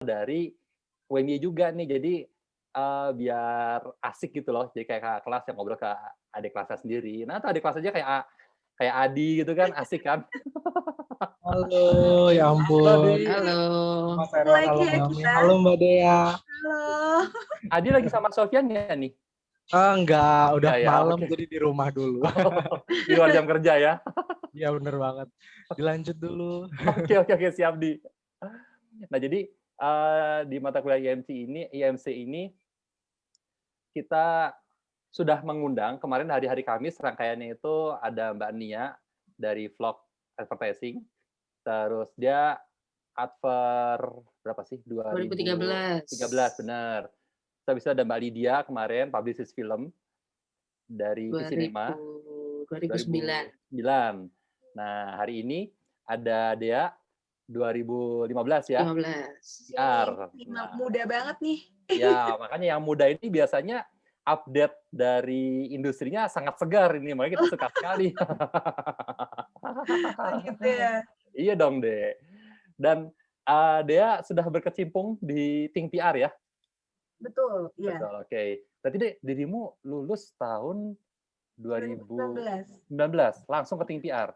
dari UMY juga nih. Jadi biar asik gitu loh. Jadi kayak kakak kelas yang ngobrol ke adik kelasnya sendiri. Nah, atau adik kelas aja kayak Adi gitu kan, asik kan? Halo, ya Halo ampun. Adi. Halo. Mas Ketemu Erwan, lagi halo ya Mbak Mi. kita. Halo Mbak Dea. Halo. Adi lagi sama Sofyan ya nih? Enggak, udah Enggak ya, malam oke. jadi di rumah dulu. Di luar jam kerja ya? Iya bener banget. Dilanjut dulu. Oke, siap Di. Nah, jadi di mata kuliah IMC ini kita sudah mengundang kemarin hari-hari Kamis rangkaiannya itu ada Mbak Nia dari Vlog Advertising. Terus dia adver berapa sih? 2013. 2013 benar. Terus habis itu ada Mbak Lydia kemarin publicist film dari Visinema 2009. 2009. Nah, hari ini ada Dea 2015 ya. 15. PR. Nah, muda banget nih. Ya, makanya yang muda ini biasanya update dari industrinya sangat segar ini, makanya kita suka sekali. Gitu ya. Iya dong, Dea. Dan Dea sudah berkecimpung di Think PR ya? Betul, iya. Betul, oke. Berarti dirimu lulus tahun 2019, 2019. langsung ke Think PR?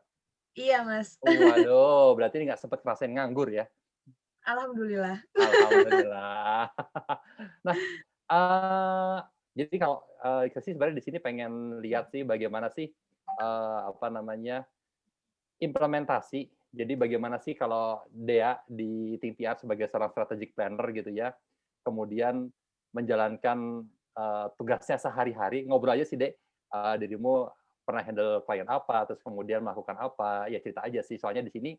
Iya, Mas. Waduh, berarti nggak sempat ngerasain nganggur ya? Alhamdulillah. Alhamdulillah. Nah, jadi kalau kita sih sebenarnya di sini pengen lihat sih bagaimana sih implementasi. Jadi bagaimana sih kalau Dea di Think PR sebagai seorang strategic planner gitu ya, kemudian menjalankan tugasnya sehari-hari, ngobrol aja sih Dek, dirimu pernah handle klien apa, terus kemudian melakukan apa, ya cerita aja sih. Soalnya di sini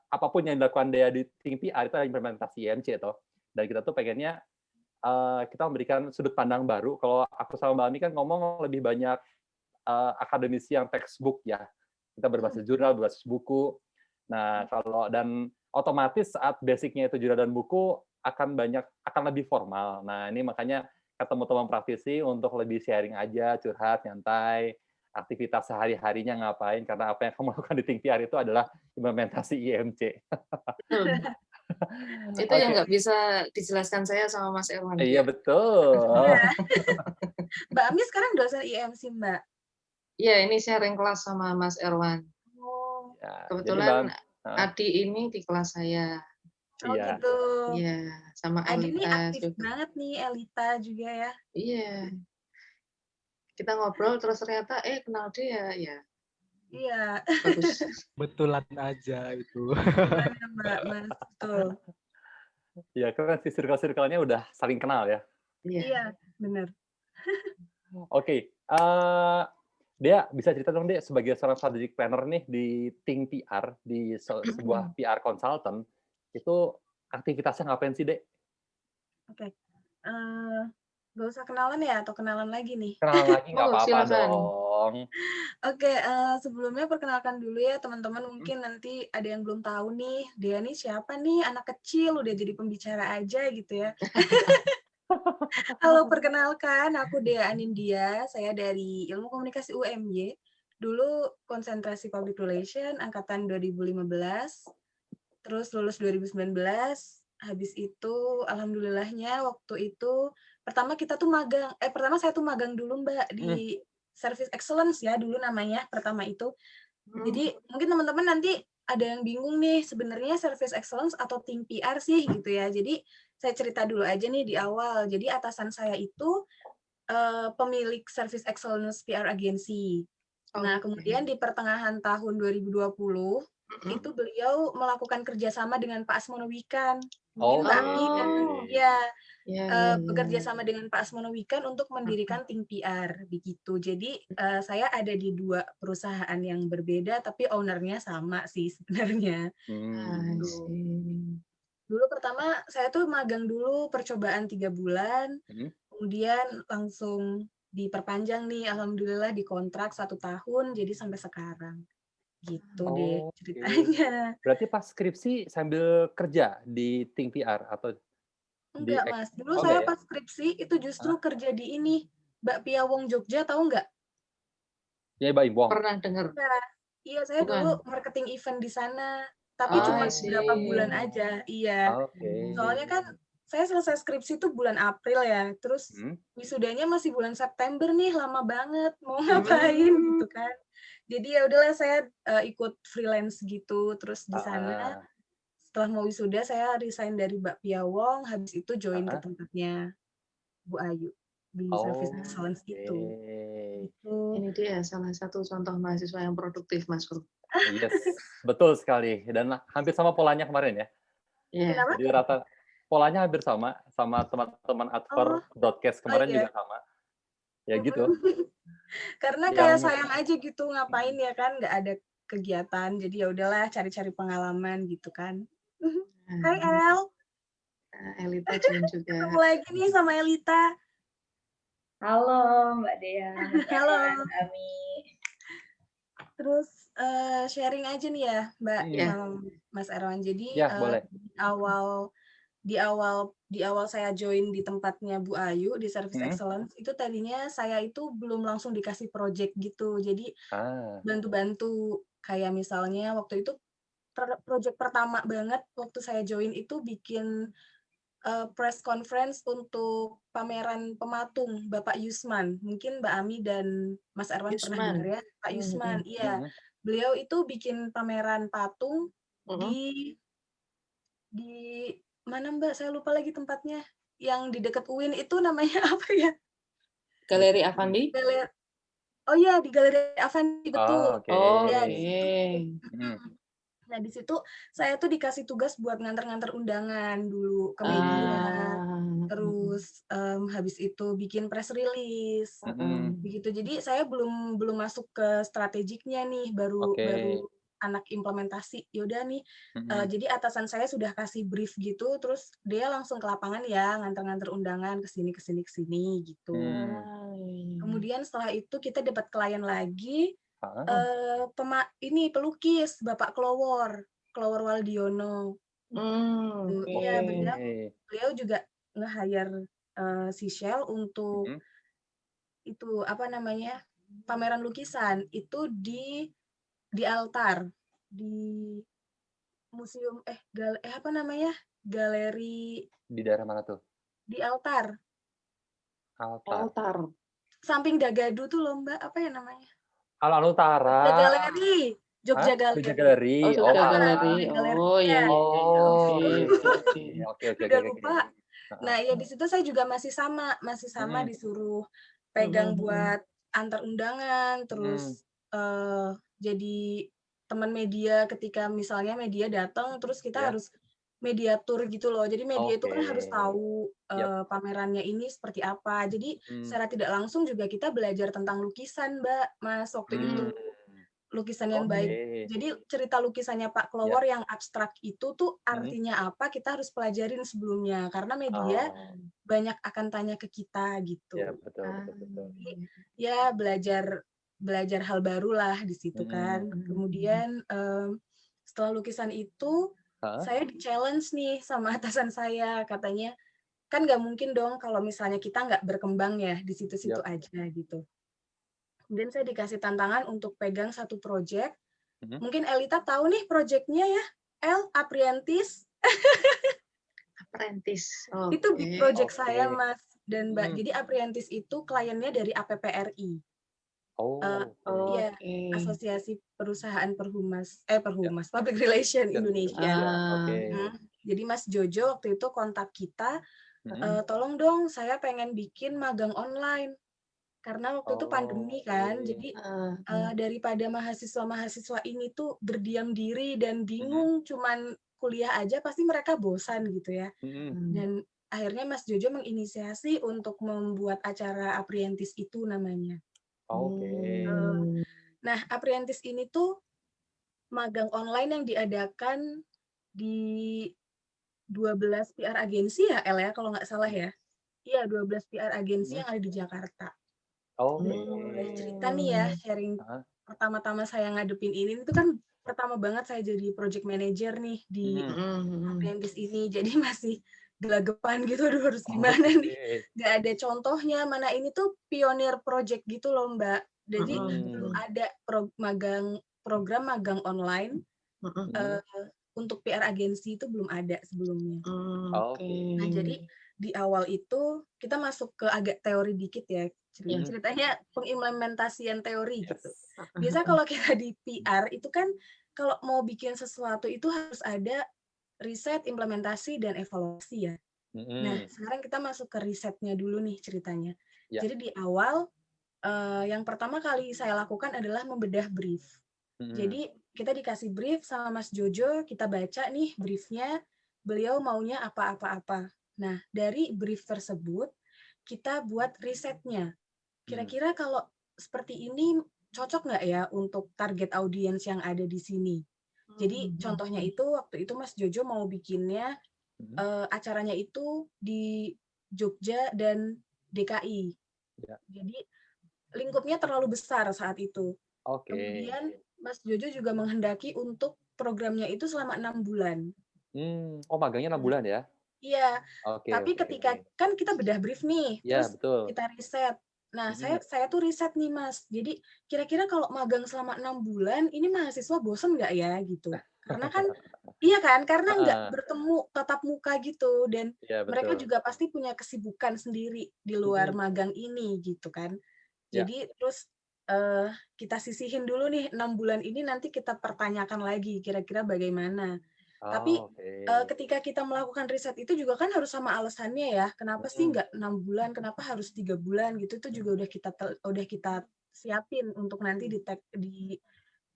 apapun yang dilakukan Dea di Think PR itu adalah implementasi IMC toh. Dan kita tuh pengennya kita memberikan sudut pandang baru. Kalau aku sama Mbak Ami kan ngomong lebih banyak akademisi yang textbook ya. Kita berbasis jurnal, berbasis buku. Nah, dan otomatis saat basicnya itu jurnal dan buku akan lebih formal. Nah, ini makanya ketemu teman praktisi untuk lebih sharing aja, curhat, nyantai, aktivitas sehari-harinya ngapain, karena apa yang kamu lakukan di Think PR itu adalah implementasi IMC. Itu yang nggak bisa dijelaskan saya sama Mas Erwan. Iya, betul. Mbak Ami sekarang dosen IMC, Mbak. Iya, ini sharing kelas sama Mas Erwan. Oh, Ya, Kebetulan Adi ini di kelas saya. Iya. Gitu. Iya, sama Adi ini Elita aktif juga. banget nih, Elita juga ya. Iya. Kita ngobrol terus ternyata kenal dia ya. Iya. Bagus. Betulan aja itu. Gimana, Mbak? Mas, betul. Ya, kan si circle-circle-nya udah saling kenal ya. Iya, benar. Oke, Dea bisa cerita dong Dea sebagai seorang strategic planner nih di Think PR, di sebuah PR consultant, itu aktivitasnya ngapain sih Dea? Oke. Nggak usah kenalan ya, atau kenalan lagi nih? Kenalan lagi nggak apa-apa dong. Oke, sebelumnya perkenalkan dulu ya teman-teman, mungkin nanti ada yang belum tahu nih, Dea nih siapa nih, anak kecil udah jadi pembicara aja gitu ya. Halo, perkenalkan, aku Dea Anindya, saya dari Ilmu Komunikasi UMY. Dulu konsentrasi Public Relation, angkatan 2015, terus lulus 2019, habis itu alhamdulillahnya waktu itu, pertama saya tuh magang dulu Mbak, di Service Excellence ya dulu namanya, pertama itu. Jadi mungkin teman-teman nanti ada yang bingung nih, sebenarnya Service Excellence atau Think PR sih gitu ya. Jadi saya cerita dulu aja nih di awal. Jadi atasan saya itu pemilik Service Excellence PR Agency. Nah, kemudian di pertengahan tahun 2020 itu beliau melakukan kerjasama dengan Pak Asmono Wikan. Mungkin Mbak Ami kan bekerja sama dengan Pak Asmono Wikan untuk mendirikan Think PR begitu. Jadi saya ada di 2 perusahaan yang berbeda, tapi owner-nya sama sih sebenarnya. Dulu pertama saya tuh magang dulu percobaan 3 bulan, kemudian langsung diperpanjang nih, alhamdulillah dikontrak 1 tahun, jadi sampai sekarang. Gitu deh ceritanya. Berarti pas skripsi sambil kerja di Think PR atau? Enggak Mas, dulu saya pas skripsi itu justru kerja di ini, Bakpia Wong Jogja, tahu nggak? Ya, Mbak Imbong. Pernah dengar. Iya, saya dulu marketing event di sana. Tapi cuma I beberapa bulan see. aja. Iya. Oke. Soalnya kan saya selesai skripsi itu bulan April ya. Terus Hmm. wisudanya masih bulan September nih, lama banget. Mau ngapain gitu kan. Jadi ya udahlah saya ikut freelance gitu. Terus di sana Ah, setelah mau wisuda saya resign dari Mbak Pia Wong, habis itu join ke ah. tempatnya Bu Ayu di Service Oh, Excellence itu. oke. Itu. Ini dia salah satu contoh mahasiswa yang produktif, Mas Bro. Yes, betul sekali. Dan hampir sama polanya kemarin ya. Iya. Kenapa? Jadi polanya hampir sama teman-teman Adver broadcast kemarin iya. juga sama. Ya gitu. Karena kayak Yang sayang aja gitu ngapain ya kan, nggak ada kegiatan. Jadi ya udahlah cari-cari pengalaman gitu kan. Hai El, Elita join juga. ketemu lagi nih sama Elita. Halo Mbak Dea, Mas Halo. Erwan, Ami. Terus sharing aja nih ya Mbak Iya. Mas Erwan. Jadi Ya, boleh. di awal saya join di tempatnya Bu Ayu di Service Excellence itu tadinya saya itu belum langsung dikasih project gitu. Jadi bantu-bantu kayak misalnya waktu itu project pertama banget waktu saya join itu bikin press conference untuk pameran pematung Bapak Yusman. Mungkin Mbak Ami dan Mas Erwan pernah dengar ya, Pak Yusman. Iya, beliau itu bikin pameran patung di mana Mbak? Saya lupa lagi tempatnya. Yang di dekat UIN itu namanya apa ya? Galeri Avandi? Oh iya, di Galeri Avandi, betul. Oh, Ya, oke. Nah, di situ saya tuh dikasih tugas buat nganter-nganter undangan dulu ke media. Terus habis itu bikin press release. Begitu. Jadi saya belum masuk ke strategiknya nih, baru anak implementasi. Yaudah nih. Jadi atasan saya sudah kasih brief gitu, terus dia langsung ke lapangan ya, nganter-nganter undangan ke sini gitu. Kemudian setelah itu kita dapat klien lagi. Ini pelukis Bapak Klowor Waldiono. Iya, beliau juga nge-hire si Shell untuk itu apa namanya pameran lukisan itu di altar di museum apa namanya galeri di daerah mana tuh? Di altar. Samping Dagadu tuh lomba apa ya namanya? Al-Utara. Jogja Galeri. Oh, iya. Oke. Udah lupa. Nah, ya di situ saya juga masih sama disuruh pegang buat antar undangan, terus jadi teman media ketika misalnya media datang, terus kita harus media tour gitu loh. Jadi media itu kan harus tahu pamerannya ini seperti apa. Jadi secara tidak langsung juga kita belajar tentang lukisan, Mas, waktu itu. Lukisan yang baik. Jadi cerita lukisannya Pak Klowor yang abstrak itu tuh artinya apa kita harus pelajarin sebelumnya karena media banyak akan tanya ke kita gitu. Ya, betul. Jadi, ya belajar hal baru lah di situ kan. Kemudian setelah lukisan itu saya di-challenge nih sama atasan saya, katanya kan nggak mungkin dong kalau misalnya kita nggak berkembang ya di situ-situ aja gitu. Kemudian saya dikasih tantangan untuk pegang satu project. Mungkin Elita tahu nih projectnya ya, Apprentice. Itu big project saya, Mas dan Mbak. Jadi Apprentice itu kliennya dari APPRI. Iya, Asosiasi Perusahaan Perhumas, Public Relation Indonesia. Jadi Mas Jojo waktu itu kontak kita, tolong dong saya pengen bikin magang online. Karena waktu itu pandemi kan, jadi daripada mahasiswa-mahasiswa ini tuh berdiam diri dan bingung, cuman kuliah aja pasti mereka bosan gitu ya. Dan akhirnya Mas Jojo menginisiasi untuk membuat acara Apprentice itu namanya. Nah, Apprentice ini tuh magang online yang diadakan di 12 PR agensi ya, El ya, kalau nggak salah ya. Iya, 12 PR agensi yang ada di Jakarta. Boleh cerita nih ya, sharing pertama-tama saya ngadepin ini itu kan pertama banget saya jadi project manager nih di Apprentice ini, jadi masih gelagapan gitu, aduh harus gimana nih, nggak ada contohnya, mana ini tuh pionir project gitu loh Mbak, jadi belum ada program magang online untuk PR agensi itu belum ada sebelumnya. Oke. Nah, jadi di awal itu kita masuk ke agak teori dikit ya. Mhm. Ceritanya pengimplementasian teori gitu. Yes. Biasa kalau kita di PR itu kan kalau mau bikin sesuatu itu harus ada riset, implementasi, dan evaluasi ya. Nah, Mhm. sekarang kita masuk ke risetnya dulu nih ceritanya. Ya. Jadi di awal yang pertama kali saya lakukan adalah membedah brief. Mhm. Jadi kita dikasih brief sama Mas Jojo, kita baca nih briefnya, beliau maunya apa-apa-apa. Nah, dari brief tersebut, kita buat risetnya. Kira-kira kalau seperti ini cocok nggak ya untuk target audiens yang ada di sini? Jadi contohnya itu waktu itu Mas Jojo mau bikinnya Mhm. acaranya itu di Jogja dan DKI. Ya. Jadi lingkupnya terlalu besar saat itu. Oke. Kemudian Mas Jojo juga menghendaki untuk programnya itu selama 6 bulan. Oh, magangnya 6 bulan ya? Iya, Oke tapi oke ketika oke. kan kita bedah brief nih, Iya, terus betul. kita riset. Nah, Mhm. saya tuh riset nih, Mas. Jadi kira-kira kalau magang selama 6 bulan, ini mahasiswa bosen nggak ya gitu? Karena kan iya kan, karena nggak Heeh. bertemu tatap muka gitu dan Iya, mereka betul. juga pasti punya kesibukan sendiri di luar Mhm. magang ini gitu kan. Ya. Jadi terus kita sisihin dulu nih 6 bulan ini nanti kita pertanyakan lagi kira-kira bagaimana. Tapi Oh, oke. ketika kita melakukan riset itu juga kan harus sama alasannya ya. Kenapa sih Mhm. nggak 6 bulan, kenapa harus 3 bulan gitu. Itu juga udah kita siapin untuk nanti di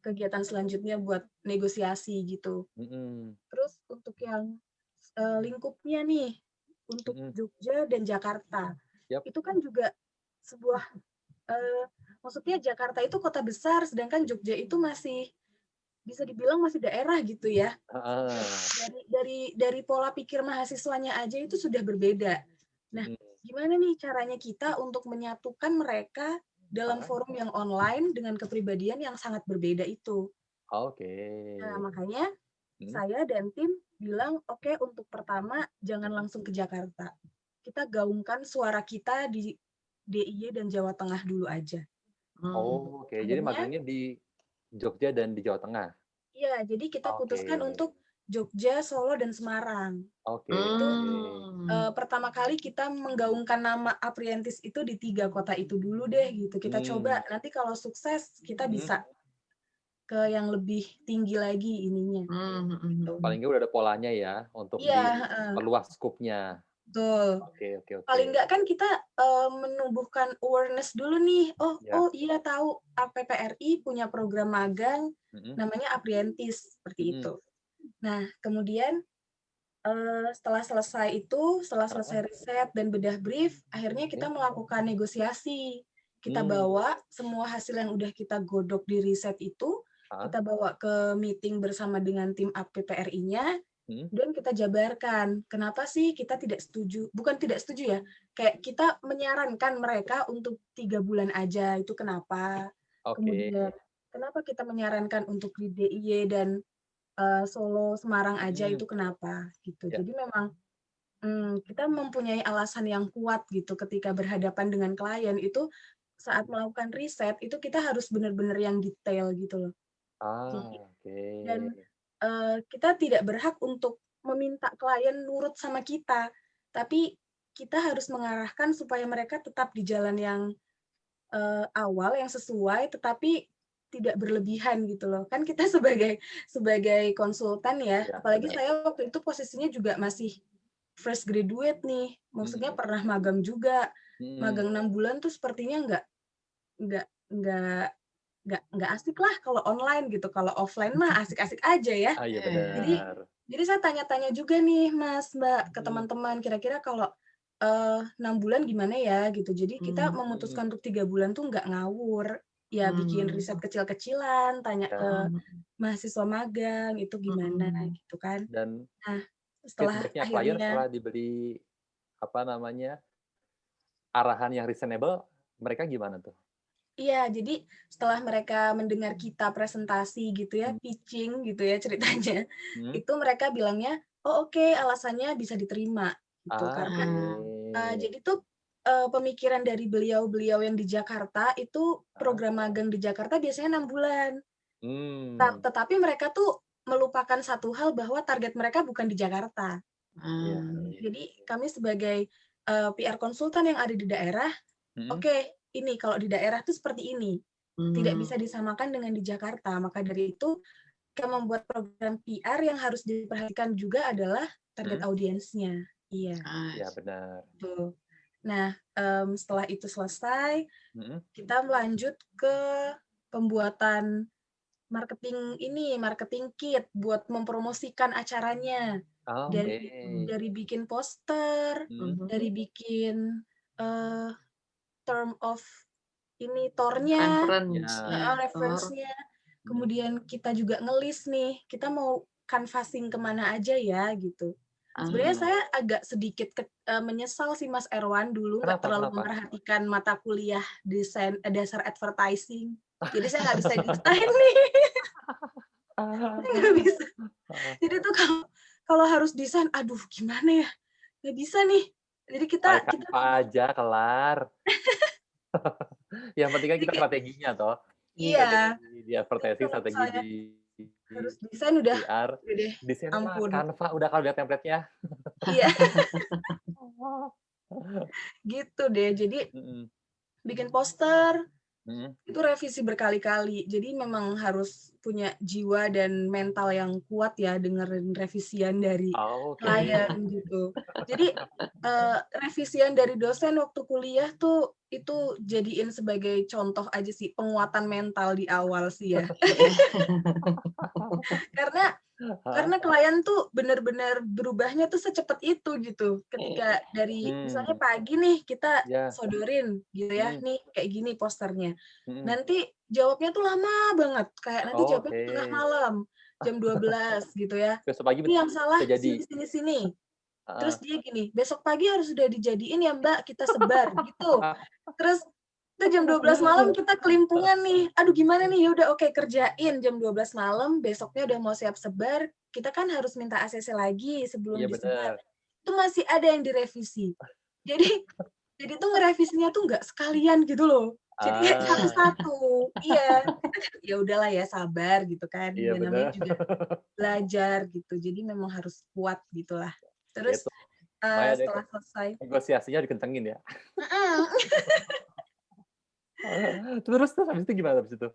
kegiatan selanjutnya buat negosiasi gitu. Mhm. Terus untuk yang lingkupnya nih, untuk Mhm. Jogja dan Jakarta. Yap. Itu kan juga sebuah maksudnya Jakarta itu kota besar, sedangkan Jogja itu masih bisa dibilang masih daerah gitu ya. Heeh. Dari pola pikir mahasiswanya aja itu sudah berbeda. Nah, Mhm. gimana nih caranya kita untuk menyatukan mereka dalam Heeh. forum yang online dengan kepribadian yang sangat berbeda itu. Oke. Nah, makanya Mhm. saya dan tim bilang, oke, untuk pertama jangan langsung ke Jakarta. Kita gaungkan suara kita di DIY dan Jawa Tengah dulu aja. Oh, oke. Jadi Akhirnya, magangnya di Jogja dan di Jawa Tengah? iya, jadi kita Oke. putuskan untuk Jogja, Solo, dan Semarang. Oke Itu oke. pertama kali kita menggaungkan nama Aprientis itu di 3 kota itu dulu deh gitu. Kita coba, Mmm. nanti kalau sukses kita Mhm. bisa ke yang lebih tinggi lagi ininya, gitu. Paling nggak udah ada polanya ya, untuk Iya, heeh, diperluas skupnya. betul. Oke oke oke. Paling nggak kan kita, menumbuhkan awareness dulu nih, oh Ya. oh iya tahu APPRI punya program magang Mhm. namanya Aprientis, seperti Mhm. itu. Nah, kemudian, setelah Heeh. selesai riset dan bedah brief, akhirnya kita Ya. melakukan negosiasi. Kita Mmm. bawa semua hasil yang udah kita godok di riset itu, Heeh. kita bawa ke meeting bersama dengan tim APPRI-nya, Mhm. dan kita jabarkan, kenapa sih kita tidak setuju, bukan tidak setuju ya, kayak kita menyarankan mereka untuk 3 bulan aja, itu kenapa. Oke. Kemudian, kenapa kita menyarankan untuk di DIY dan Solo, Semarang aja Mhm. itu kenapa, gitu. Ya. Jadi memang, kita mempunyai alasan yang kuat gitu ketika berhadapan dengan klien itu saat melakukan riset, itu kita harus benar-benar yang detail gitu loh. Jadi dan, Oke. kita tidak berhak untuk meminta klien nurut sama kita, tapi kita harus mengarahkan supaya mereka tetap di jalan yang, awal yang sesuai, tetapi tidak berlebihan gitu loh. Kan kita sebagai konsultan ya, Iya, apalagi benar. saya waktu itu posisinya juga masih fresh graduate nih, maksudnya Mhm. pernah magang juga. Mhm. Magang 6 bulan tuh sepertinya nggak nggak nggak asik lah kalau online gitu, kalau offline mah asik-asik aja ya. Ah, iya Jadi benar. jadi saya tanya-tanya juga nih Mas, Mbak, ke Mhm. teman-teman, kira-kira kalau, 6 bulan gimana ya gitu. Jadi kita Mhm. memutuskan untuk 3 bulan tuh nggak ngawur, ya bikin riset kecil-kecilan, tanya Ya. ke mahasiswa magang, itu gimana gitu kan. Dan Nah, setelah feedback-nya klien akhirnya setelah diberi, apa namanya, arahan yang reasonable, mereka gimana tuh? iya, jadi setelah mereka mendengar kita presentasi gitu ya, Mmm. pitching gitu ya ceritanya, Mhm. itu mereka bilangnya, "Oh oke, alasannya bisa diterima," gitu. Ah, Karena, oke. jadi tuh, pemikiran dari beliau-beliau yang di Jakarta itu Heeh. program magang di Jakarta biasanya 6 bulan. Mmm. Tetapi mereka tuh melupakan satu hal bahwa target mereka bukan di Jakarta. Iya, Ah, iya. Jadi kami sebagai PR konsultan yang ada di daerah, Mhm. oke, ini kalau di daerah tuh seperti ini, tidak hmm, bisa disamakan dengan di Jakarta. Maka dari itu kita membuat program PR yang harus diperhatikan juga adalah target Mhm. audiensnya. Iya, Iya, benar. betul. Nah, setelah itu selesai, Mhm. kita lanjut ke pembuatan marketing kit buat mempromosikan acaranya. Oh, oke. Dari bikin poster, Mhm. dari bikin term of ini tornya, reference-nya, Tor. reference-nya. Mhm. Kemudian kita juga ngelis nih, kita mau canvassing kemana aja ya gitu. Sebenarnya Ah, saya agak sedikit menyesal sih Mas Erwan dulu nggak Kenapa terlalu kenapa? memperhatikan mata kuliah dasar advertising. Jadi saya nggak bisa desain nih, saya nggak bisa. Heeh. Jadi tuh kalau harus desain, aduh gimana ya? Nggak bisa nih. Jadi kita Pakai kita Canva memang aja kelar. Yang penting kan jadi kita kayak strateginya toh. iya. Strategi di Jadi advertising, kalau strategi misalnya di harus desain udah PR, deh, desain mah ampun. Canva udah kalau lihat template-nya. Iya, gitu deh. Jadi Mhm. bikin poster, Mhm. itu revisi berkali-kali. Jadi memang harus punya jiwa dan mental yang kuat ya dengerin revisian dari Oh, oke. klien gitu. Jadi revisian dari dosen waktu kuliah tuh itu jadiin sebagai contoh aja sih penguatan mental di awal sih ya. Karena Heeh. karena klien tuh benar-benar berubahnya tuh secepat itu gitu. Ketika dari misalnya Mmm, pagi nih kita iya. sodorin gitu ya, Mhm. nih kayak gini posternya. Mhm. Nanti jawabnya tuh lama banget, kayak nanti jawabnya Oke. tengah malam, jam 12 gitu ya. Besok pagi Ini yang salah bisa jadi. sini sini sini. Heeh. Terus dia gini, "Besok pagi harus sudah dijadiin ya Mbak, kita sebar," gitu. Terus itu jam 12 malam kita kelimpungan nih, aduh gimana nih, ya udah oke kerjain jam 12 malam, besoknya udah mau siap sebar, kita kan harus minta ACC lagi sebelum Iya disebar. bener. Itu masih ada yang direvisi. Jadi jadi tuh ngerevisinya tuh nggak sekalian gitu loh. Jadi kayak Ah, satu-satu. Iya, kita kan ya udahlah ya sabar gitu kan, iya ya namanya bener. juga belajar gitu. Jadi memang harus kuat gitulah. Terus, Itu, makanya deh setelah selesai negosiasinya dikencengin ya. mhm. Terus terus habis itu gimana habis itu?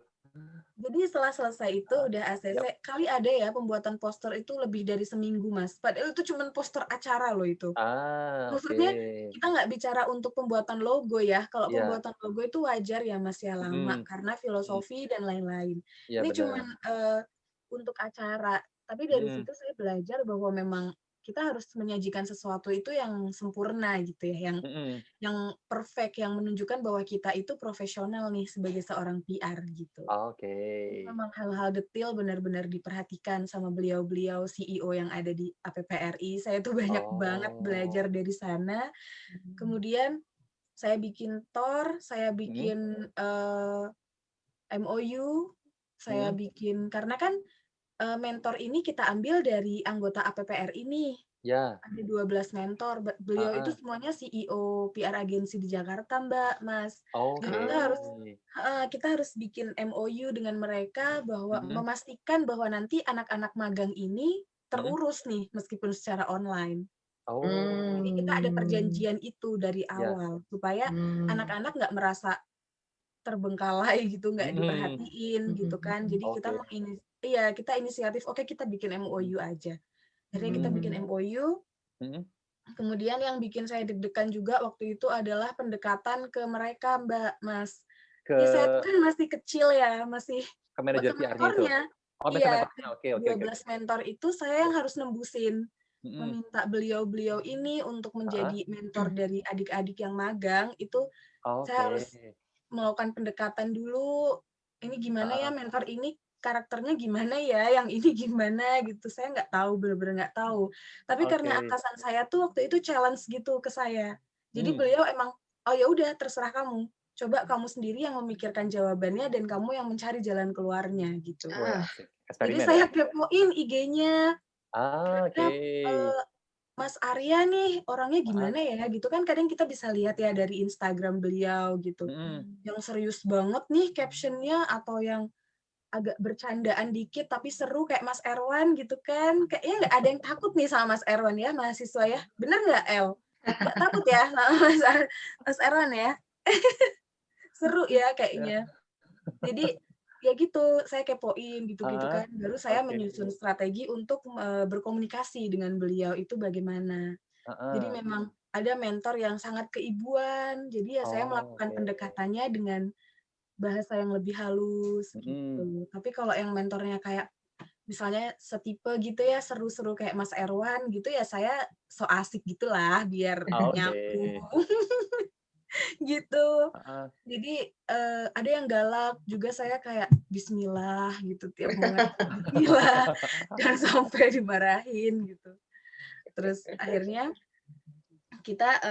Jadi setelah selesai itu Heeh. udah Yap. ACC, kali ada ya pembuatan poster itu lebih dari seminggu, Mas. Padahal itu cuman poster acara loh itu. Ah, oke. Maksudnya kita nggak bicara untuk pembuatan logo ya. Kalau Iya. pembuatan logo itu wajar ya, Mas, ya lama Mhm. karena Mhm. filosofi dan lain-lain. Iya Ini bener. cuman untuk acara. Tapi dari Mhm. situ saya belajar bahwa memang kita harus menyajikan sesuatu itu yang sempurna gitu ya, Mhm. yang perfect, yang menunjukkan bahwa kita itu profesional nih sebagai seorang PR gitu. Oke. Jadi memang hal-hal detail benar-benar diperhatikan sama beliau-beliau CEO yang ada di APPRI. Saya tuh banyak banget belajar Oh. dari sana. Kemudian saya bikin TOR, saya Mhm. bikin MOU, saya Mhm. bikin karena kan mentor ini kita ambil dari anggota APPRI nih. Ya. Ada 12 mentor. Beliau itu Heeh. semuanya CEO PR agensi di Jakarta, Mbak, Mas. Jadi Oke. kita harus bikin MOU dengan mereka bahwa Mhm. memastikan bahwa nanti anak-anak magang ini Mhm. terurus nih meskipun secara online. Jadi kita ada hmm, perjanjian itu dari Ya. awal supaya hmm, anak-anak nggak merasa terbengkalai gitu, nggak Mhm. diperhatiin gitu kan. mhm, Jadi Oke. kita inisiatif, "Oke kita bikin MOU aja." Akhirnya kita bikin hmm, MOU. Mhm. Kemudian yang bikin saya deg-degan juga waktu itu adalah pendekatan ke mereka, Mas. Ke Ini saya tuh kan masih kecil ya, masih manajer ke PR-nya itu? mentornya. Oh, bisa Iya, mentornya. Oke oke oke oke. 12 mentor itu saya yang Iya. harus nembusin. Mhm. Meminta beliau-beliau ini untuk Heeh. menjadi mentor dari adik-adik yang magang, itu saya Oke. harus melakukan pendekatan dulu, ini gimana ya Heeh. mentor ini karakternya gimana ya, yang ini gimana gitu, saya nggak tahu, bener-bener nggak tahu. Tapi karena Oke. atasan saya tuh waktu itu challenge gitu ke saya. Jadi Mmm. beliau emang, "Oh ya udah terserah kamu, coba kamu sendiri yang memikirkan jawabannya dan kamu yang mencari jalan keluarnya," gitu. Wih, ah, asik. Jadi Eksperimen saya ya? kepoin IG-nya, Ah, kira-kira, oke. eee, Mas Arya nih orangnya Heeh. gimana ya, gitu kan kadang kita bisa lihat ya dari Instagram beliau gitu. Mhm. Yang serius banget nih caption-nya atau yang agak bercandaan dikit tapi seru kayak Mas Erwan gitu kan. Kayaknya nggak ada yang takut nih sama Mas Erwan ya, mahasiswa ya. Bener nggak, El? Nggak takut ya sama Mas Erwan ya? Seru ya kayaknya. Jadi ya gitu, saya kepoin gitu-gitu kan. Baru saya Oke. menyusun strategi untuk berkomunikasi dengan beliau itu bagaimana. Jadi Heeh. memang ada mentor yang sangat keibuan. Jadi ya saya Oh, melakukan oke. pendekatannya dengan bahasa yang lebih halus Mhm. gitu. Tapi kalau yang mentornya kayak misalnya setipe gitu ya, seru-seru kayak Mas Erwan gitu ya, saya so asik gitulah biar Oke. nyambung gitu. Heeh. Jadi ada yang galak juga, saya kayak bismillah gitu tiap mau ngaji bismillah jangan sampai dimarahin gitu. Terus akhirnya kita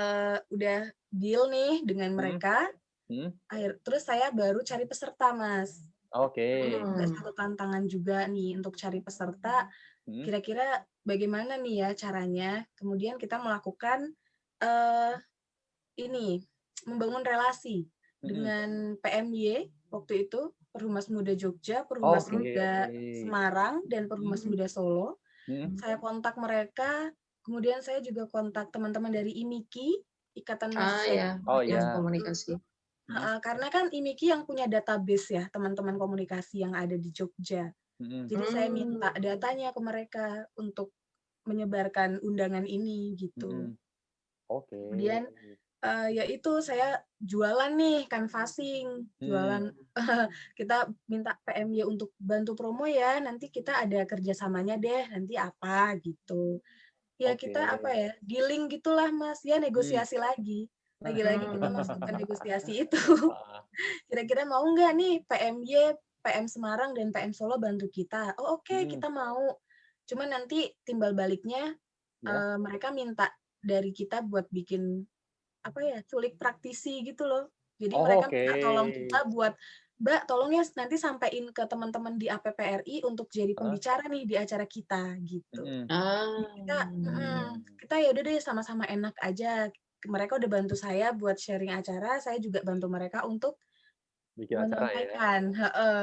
udah deal nih dengan Mhm. mereka, Mhm. terus saya baru cari peserta, Mas. Oke. Ada satu tantangan juga nih untuk cari peserta, Mhm. kira-kira bagaimana nih ya caranya. Kemudian kita melakukan eh, ini, membangun relasi Mhm. dengan PMY waktu itu, Perhumas Muda Jogja, Perhumas Oke Muda oke. Semarang, dan Perhumas Muda Solo. Mhm. Saya kontak mereka, kemudian saya juga kontak teman-teman dari IMIKI, Ikatan Mahasiswa Ya, Oh, yang iya. komunikasi. Mhm. Karena kan IMIKI yang punya database ya, teman-teman komunikasi yang ada di Jogja. Mhm. Jadi saya minta datanya ke mereka untuk menyebarkan undangan ini gitu. Mhm. Oke. Kemudian ya itu saya jualan nih, canvassing, jualan kita minta PMY untuk bantu promo ya, nanti kita ada kerjasamanya deh, nanti apa gitu. Ya Oke. kita apa ya, dealing gitulah Mas, ya Mhm. negosiasi lagi. Lagi-lagi kita masuk ke negosiasi itu. Ah, Kira-kira mau nggak nih PMY, PM Semarang dan PM Solo bantu kita? Oh oke, Mhm. kita mau. Cuma nanti timbal baliknya Ya. mereka minta dari kita buat bikin apa ya, culik praktisi gitu loh. Jadi Oh, mereka oke. minta tolong kita buat, "Mbak, tolong ya nanti sampein ke teman-teman di APPRI untuk jadi Heeh. pembicara nih di acara kita," gitu. Mhm. Jadi kita ya udah deh sama-sama enak aja. Mereka udah bantu saya buat sharing acara, saya juga bantu mereka untuk Bikin acara ya. menyampaikan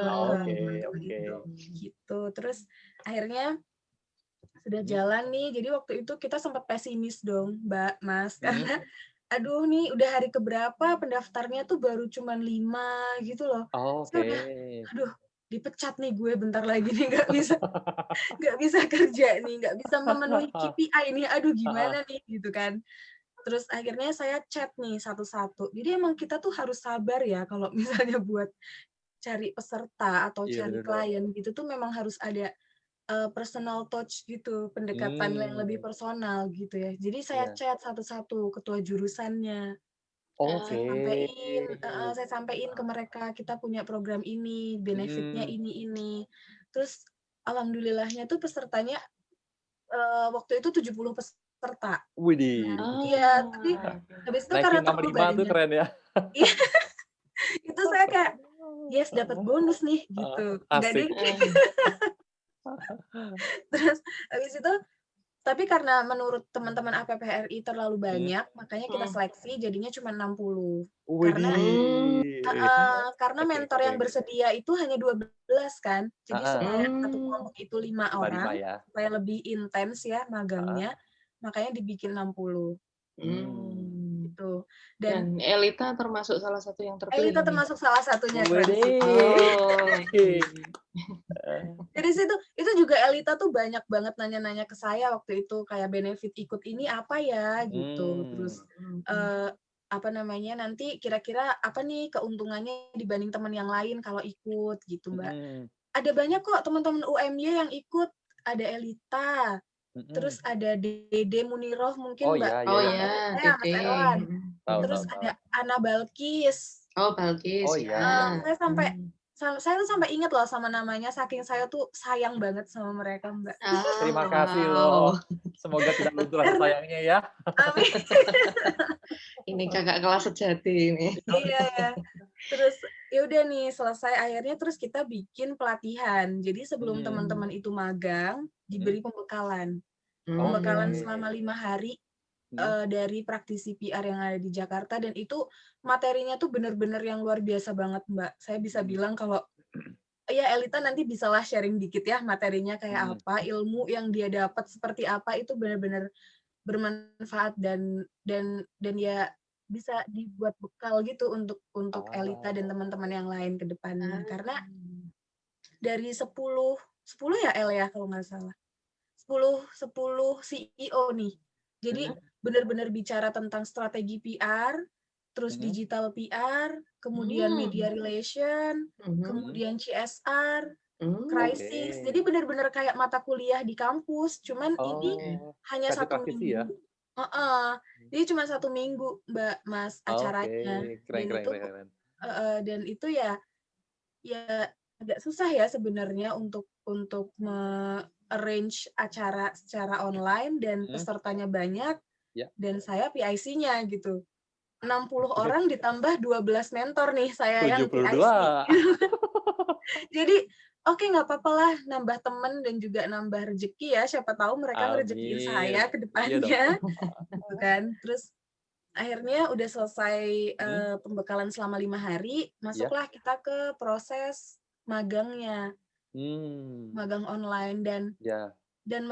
Oke materi oke. itu, gitu. Terus akhirnya sudah Mhm. jalan nih, jadi waktu itu kita sempat pesimis dong, Mbak, Mas, Mhm. karena aduh nih udah hari keberapa pendaftarnya tuh baru cuman 5 gitu loh. Saya Oke. udah, aduh dipecat nih gue bentar lagi nih, nggak bisa kerja nih, nggak bisa memenuhi KPI nih, aduh Heeh. gimana nih gitu kan. Terus akhirnya saya chat nih satu-satu. Jadi emang kita tuh harus sabar ya kalau misalnya buat cari peserta atau Iya, cari bener. klien gitu tuh memang harus ada personal touch gitu, pendekatan yang lebih Mmm. personal gitu ya. Jadi saya Iya. chat satu-satu ketua jurusannya. Oke. Saya sampein ke mereka, kita punya program ini, benefitnya Mhm. ini. Terus alhamdulillahnya tuh pesertanya waktu itu 70 peserta. Nah Widih. iya, tapi habis itu karena Ranking nomor terlalu 5 tuh banyak keren ya. iya, itu saya kayak, "Yes, dapat bonus nih," Heeh. gitu. Enggak Asik. deh. Terus habis itu tapi karena menurut teman-teman APPRI terlalu Mhm. banyak, makanya kita seleksi jadinya cuma 60. Karena Widih. karena Oke mentor oke. yang bersedia itu hanya 12 kan. Jadi Heeh. supaya satu kelompok itu 5 5-5 orang, ya. supaya lebih intens ya Heeh. magangnya, makanya dibikin 60 gitu. Dan Dan Elita termasuk salah satu yang terpilih Elita nih. termasuk salah satunya, keren sih. Widih. Jadi situ itu juga Elita tuh banyak banget nanya-nanya ke saya waktu itu kayak benefit ikut ini apa ya gitu. Terus apa namanya nanti kira-kira apa nih keuntungannya dibanding teman yang lain kalau ikut gitu Mbak. Mhm. Ada banyak kok teman-teman UMY yang ikut, ada Elita, Mhm. terus ada Dede Muniroh Oh, mungkin Mbak iya iya Oh iya. ya, ya Mas Dede. Erwan. Tahu tahu Terus tahu. ada Ana Balkis. Oh, Balkis Oh, ya. iya. Saya tuh sampai inget loh sama namanya, saking saya tuh sayang banget sama mereka, Mbak. Terima kasih Wow. loh. Semoga tidak luntur rasa Karena sayangnya ya. amin. Ini kakak kelas sejati ini. Iya ya. Terus ya udah nih selesai akhirnya terus kita bikin pelatihan. Jadi sebelum teman-teman itu magang, diberi pembekalan. Pembekalan Oke. selama 5 hari Mhm. dari praktisi PR yang ada di Jakarta dan itu materinya tuh bener-bener yang luar biasa banget, Mbak. Saya bisa Mhm. bilang kalau ya Elita nanti bisalah sharing dikit ya materinya kayak Hmm. apa, ilmu yang dia dapat seperti apa itu benar-benar bermanfaat dan ya bisa dibuat bekal gitu untuk Elita dan teman-teman yang lain ke depannya. Karena dari 10 ya El ya kalau nggak salah. 10 CEO nih. Jadi benar-benar bicara tentang strategi PR, terus digital PR, kemudian media relation, kemudian CSR, crisis. Oke. Jadi benar-benar kayak mata kuliah di kampus, cuman ini Oh, hanya versi 1 praktisi ya? minggu. Heeh. Jadi cuma 1 minggu, Mbak, Mas, Oke, acaranya. keren Dan keren itu keren keren. dan itu ya agak susah ya sebenarnya untuk arrange acara secara online dan pesertanya banyak Ya. dan saya PIC-nya gitu. 60 orang ditambah 12 mentor nih saya yang 72. PIC. Jadi oke nggak apa-apa lah nambah temen dan juga nambah rezeki ya. Siapa tahu mereka ngerezekiin saya Amin. ke Iya depannya. dong. Gitu kan. Terus akhirnya udah selesai pembekalan selama 5 hari, masuklah kita ke proses magangnya. Magang online Ya. dan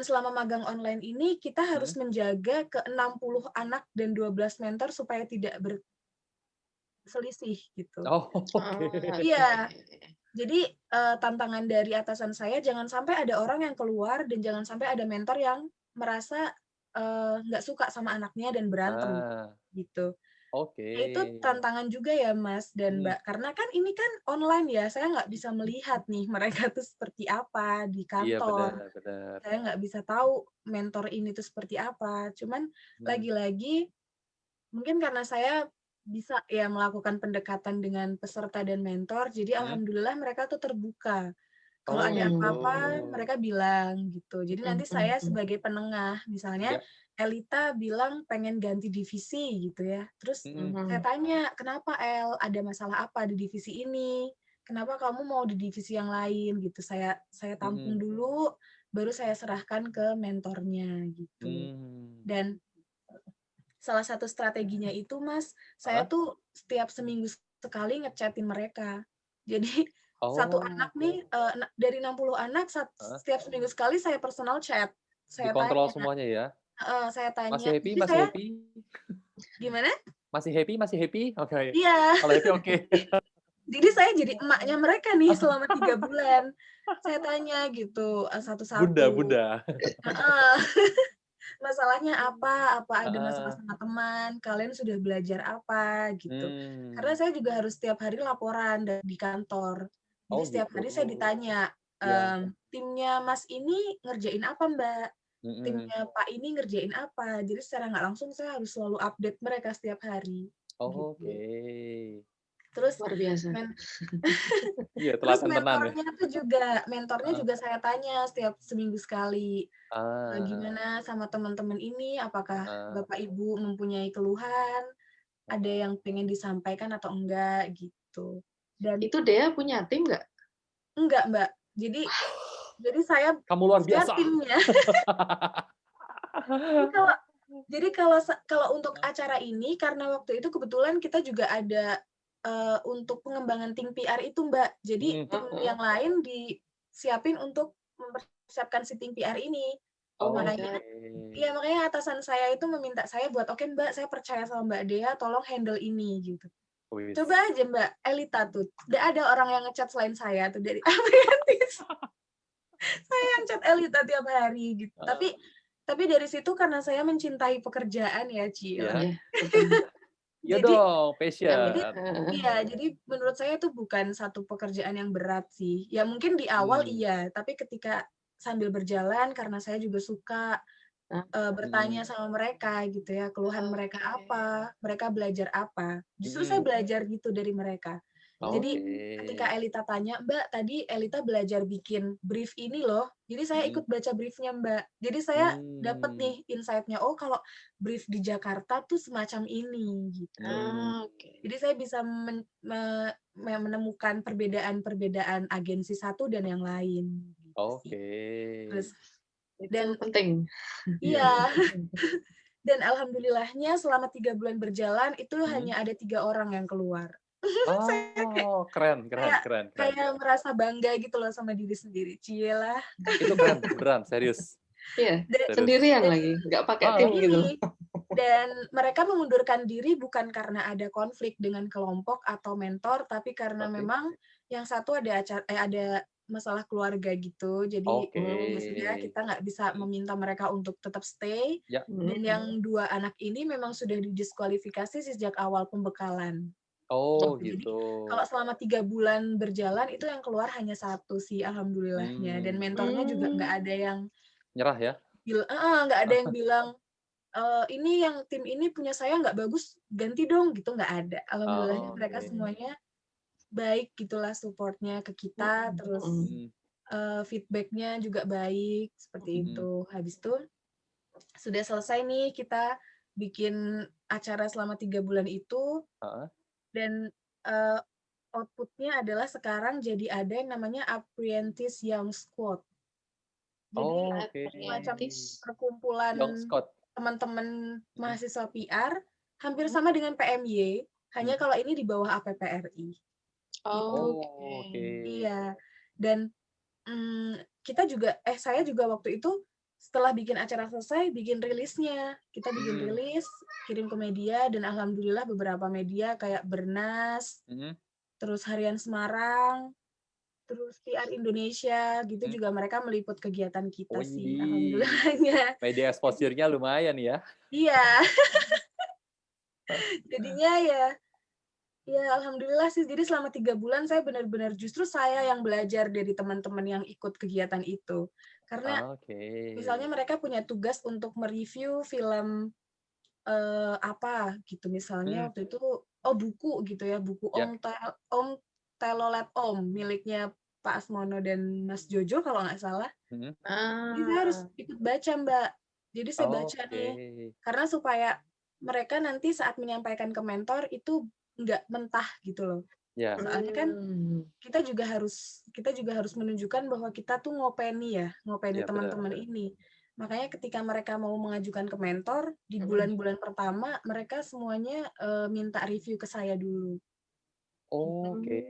selama magang online ini kita harus menjaga ke 60 anak dan 12 mentor supaya tidak berselisih gitu. Oh, oke. Iya. Jadi tantangan dari atasan saya jangan sampai ada orang yang keluar dan jangan sampai ada mentor yang merasa nggak suka sama anaknya dan berantem gitu. Oke. Ya, itu tantangan juga ya Mas dan Mbak, karena kan ini kan online ya, saya nggak bisa melihat nih mereka tuh seperti apa di Iya benar kantor. benar. Saya nggak bisa tahu mentor ini tuh seperti apa. Cuman lagi-lagi mungkin karena saya bisa ya melakukan pendekatan dengan peserta dan mentor, jadi alhamdulillah mereka tuh terbuka. Kalau ada apa-apa mereka bilang gitu. Jadi nanti saya sebagai penengah, misalnya Elita bilang pengen ganti divisi gitu ya. Terus saya tanya, "Kenapa El? Ada masalah apa di divisi ini? Kenapa kamu mau di divisi yang lain?" gitu. Saya tampung dulu, baru saya serahkan ke mentornya gitu. Dan salah satu strateginya itu Mas, saya tuh setiap seminggu sekali nge-chat-in mereka. Jadi satu anak nih dari 60 anak setiap seminggu sekali saya personal chat. Saya Dikontrol tanya, semuanya ya. saya Masih tanya. happy? Jadi Masih saya happy? gimana? Masih happy? Masih happy? Oke. Iya. Kalau happy oke. Jadi saya jadi emaknya mereka nih selama 3 bulan. Saya tanya gitu satu-satu. Bunda. Heeh. Masalahnya apa ada masalah sama teman, kalian sudah belajar apa gitu. Karena saya juga harus setiap hari laporan di kantor. Jadi setiap hari saya ditanya, timnya Mas ini ngerjain apa Mbak? Timnya Pak ini ngerjain apa? Jadi secara nggak langsung saya harus selalu update mereka setiap hari. Oke. Terus luar biasa. Iya, terus telaten tenan ya. mentornya juga saya tanya setiap seminggu sekali. Ah. Gimana sama teman-teman ini, apakah Bapak Ibu mempunyai keluhan, ada yang pengen disampaikan atau enggak gitu. Dan Itu Dea punya tim nggak? enggak, Mbak. Jadi saya Kamu luar biasa. timnya. Jadi kalau untuk acara ini karena waktu itu kebetulan kita juga ada untuk pengembangan tim PR itu, Mbak. Jadi tim yang lain disiapin untuk mempersiapkan si tim PR ini. Makanya atasan saya itu meminta saya buat, "Oke, Mbak, saya percaya sama Mbak Dea, tolong handle ini," gitu. Coba aja Mbak Elita tuh, nggak ada orang yang ngechat selain saya tuh dari Apriantis. Saya yang chat Elita tiap hari gitu. Tapi dari situ karena saya mencintai pekerjaan ya, Ci. Iya dong, passion. Jadi menurut saya itu bukan satu pekerjaan yang berat sih. Ya mungkin di awal iya, tapi ketika sambil berjalan karena saya juga suka bertanya sama mereka gitu ya, keluhan mereka apa, mereka belajar apa. Justru saya belajar gitu dari mereka. Jadi ketika Elita tanya, "Mbak, tadi Elita belajar bikin brief ini loh." Jadi saya ikut baca briefnya, Mbak. Jadi saya dapat nih insight-nya, oh kalau brief di Jakarta tuh semacam ini gitu. Jadi saya bisa menemukan perbedaan-perbedaan agensi satu dan yang lain. Terus dan penting. Iya. Dan alhamdulillahnya selama 3 bulan berjalan itu hanya ada 3 orang yang keluar. Oh, keren, keren, Kayak keren, keren. kayak merasa bangga gitu loh sama diri sendiri. Cielah. Itu keren, beneran, serius. Iya, Dan, Serius. sendirian dan lagi, nggak pakai Ah, tim dan gitu. ini dan mereka mengundurkan diri bukan karena ada konflik dengan kelompok atau mentor, tapi karena Oke. memang yang satu ada masalah keluarga gitu. Jadi Oke. ya kita nggak bisa meminta mereka untuk tetap stay. Ya. Dan yang dua anak ini memang sudah didiskualifikasi sejak awal pembekalan. Oh, Jadi gitu. kalau selama 3 bulan berjalan itu yang keluar hanya 1 sih alhamdulillahnya. Dan mentornya juga nggak ada yang Nyerah ya? nggak ada yang bilang ini yang tim ini punya saya nggak bagus, ganti dong gitu, nggak ada. Alhamdulillahnya mereka Oke. semuanya baik gitulah support-nya ke kita, terus feedback-nya juga baik seperti itu. Habis itu sudah selesai nih kita bikin acara selama 3 bulan itu Heeh. dan output-nya adalah sekarang jadi ada yang namanya Apprentice Young Squad. Jadi Oh, oke. semacam perkumpulan Young Scott. teman-teman mahasiswa PR hampir sama dengan PMY, hanya kalau ini di bawah APPRI. Oh, Gitu. oke. Iya. Dan kita juga saya juga waktu itu setelah bikin acara selesai bikin rilisnya. Kita bikin rilis, kirim ke media dan alhamdulillah beberapa media kayak Bernas, terus Harian Semarang, terus PR Indonesia gitu juga mereka meliput kegiatan kita sih. Alhamdulillahnya. Media exposure-nya lumayan ya. Iya. Jadinya ya alhamdulillah sih. Jadi selama 3 bulan saya benar-benar justru saya yang belajar dari teman-teman yang ikut kegiatan itu. Karena misalnya mereka punya tugas untuk mereview film apa gitu misalnya waktu itu buku gitu ya, buku Om Telolet Om miliknya Pak Asmono dan Mas Jojo kalau nggak salah. Jadi saya harus ikut baca, Mbak. Jadi saya baca nih. Karena supaya mereka nanti saat menyampaikan ke mentor itu nggak mentah gitu loh. Soalnya kan kita juga harus menunjukkan bahwa kita tuh ngopeni teman-teman ini. Makanya ketika mereka mau mengajukan ke mentor di bulan-bulan pertama mereka semuanya minta review ke saya dulu. Oke.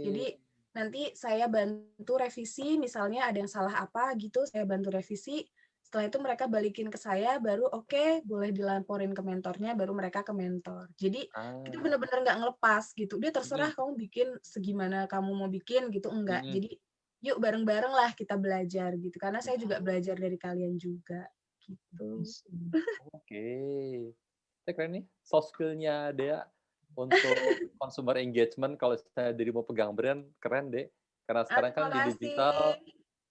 Jadi nanti saya bantu revisi, misalnya ada yang salah apa gitu, saya bantu revisi. Setelah itu mereka balikin ke saya, baru oke, boleh dilaporin ke mentornya, baru mereka ke mentor. Jadi kita benar-benar nggak ngelepas gitu. Dia terserah kamu bikin segimana kamu mau bikin gitu, enggak. Jadi yuk bareng-bareng lah kita belajar gitu. Karena saya juga belajar dari kalian juga gitu. Oke. Itu keren nih, soft skill-nya Dea untuk consumer engagement kalau saya jadi mau pegang brand, keren deh. Karena sekarang kan di digital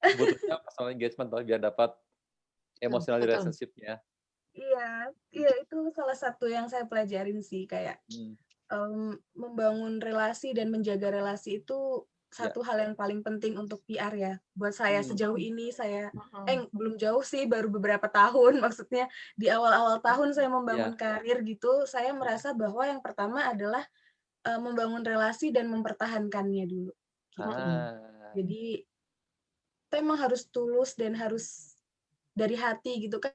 butuhnya personal engagement biar dapat emotional relationship-nya. Iya, itu salah satu yang saya pelajarin sih kayak membangun relasi dan menjaga relasi itu satu hal yang paling penting untuk PR ya. Buat saya sejauh ini belum jauh sih, baru beberapa tahun maksudnya di awal-awal tahun saya membangun karir gitu, saya merasa bahwa yang pertama adalah membangun relasi dan mempertahankannya dulu. Gitu. Jadi kita emang harus tulus dan harus dari hati gitu kan.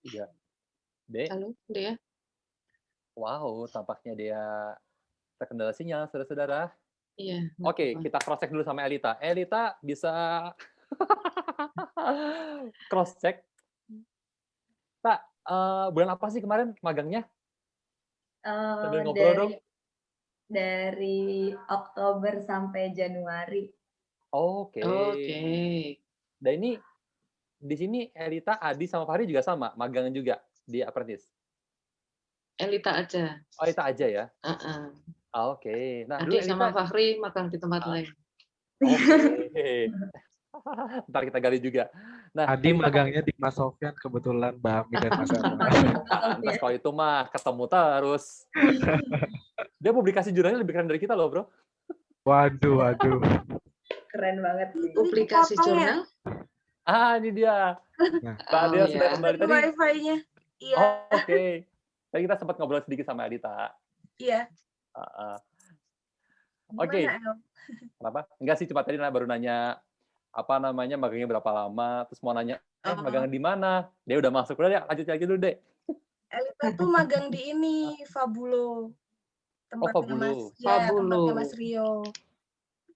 Iya. Dek. Halo, Dea. Wow, tampaknya dia terkendala sinyal, saudara-saudara. Iya. Oke, kita cross-check dulu sama Elita. Elita bisa cross-check. Tak, bulan apa sih kemarin magangnya? Sambil ngobrol dong. Dari Oktober sampai Januari. Oke. Dan ini di sini Elita, Adi sama Fahri juga sama, magang juga di Apprentice. Elita aja. Oh, Elita aja ya? Oke. Nah, Adi sama Fahri magang di tempat lain. Oke. Ntar kita gali juga. Nah, Adi magangnya di Mas Sofyan, kebetulan Mbak Ami dan Mas Erna. Pantes kalau itu mah ketemu terus. Dia publikasi jurnalnya lebih keren dari kita loh, bro. Waduh. Keren banget sih. Publikasi jurnal? Ini dia. Mbak Dea sudah kembali tadi. Wifi-nya. Iya. Oke. Tadi kita sempat ngobrol sedikit sama Elita. Iya. Oke. Kenapa? Enggak sih, cuma tadi baru nanya apa namanya, magangnya berapa lama, terus mau nanya, magang Oh, di mana? Dia udah masuk, udah deh lanjut aja dulu deh. Elita tuh magang di ini, Fabulo. Oh, Tempatnya Fabulo. tempatnya Mas Fabulo. Rio.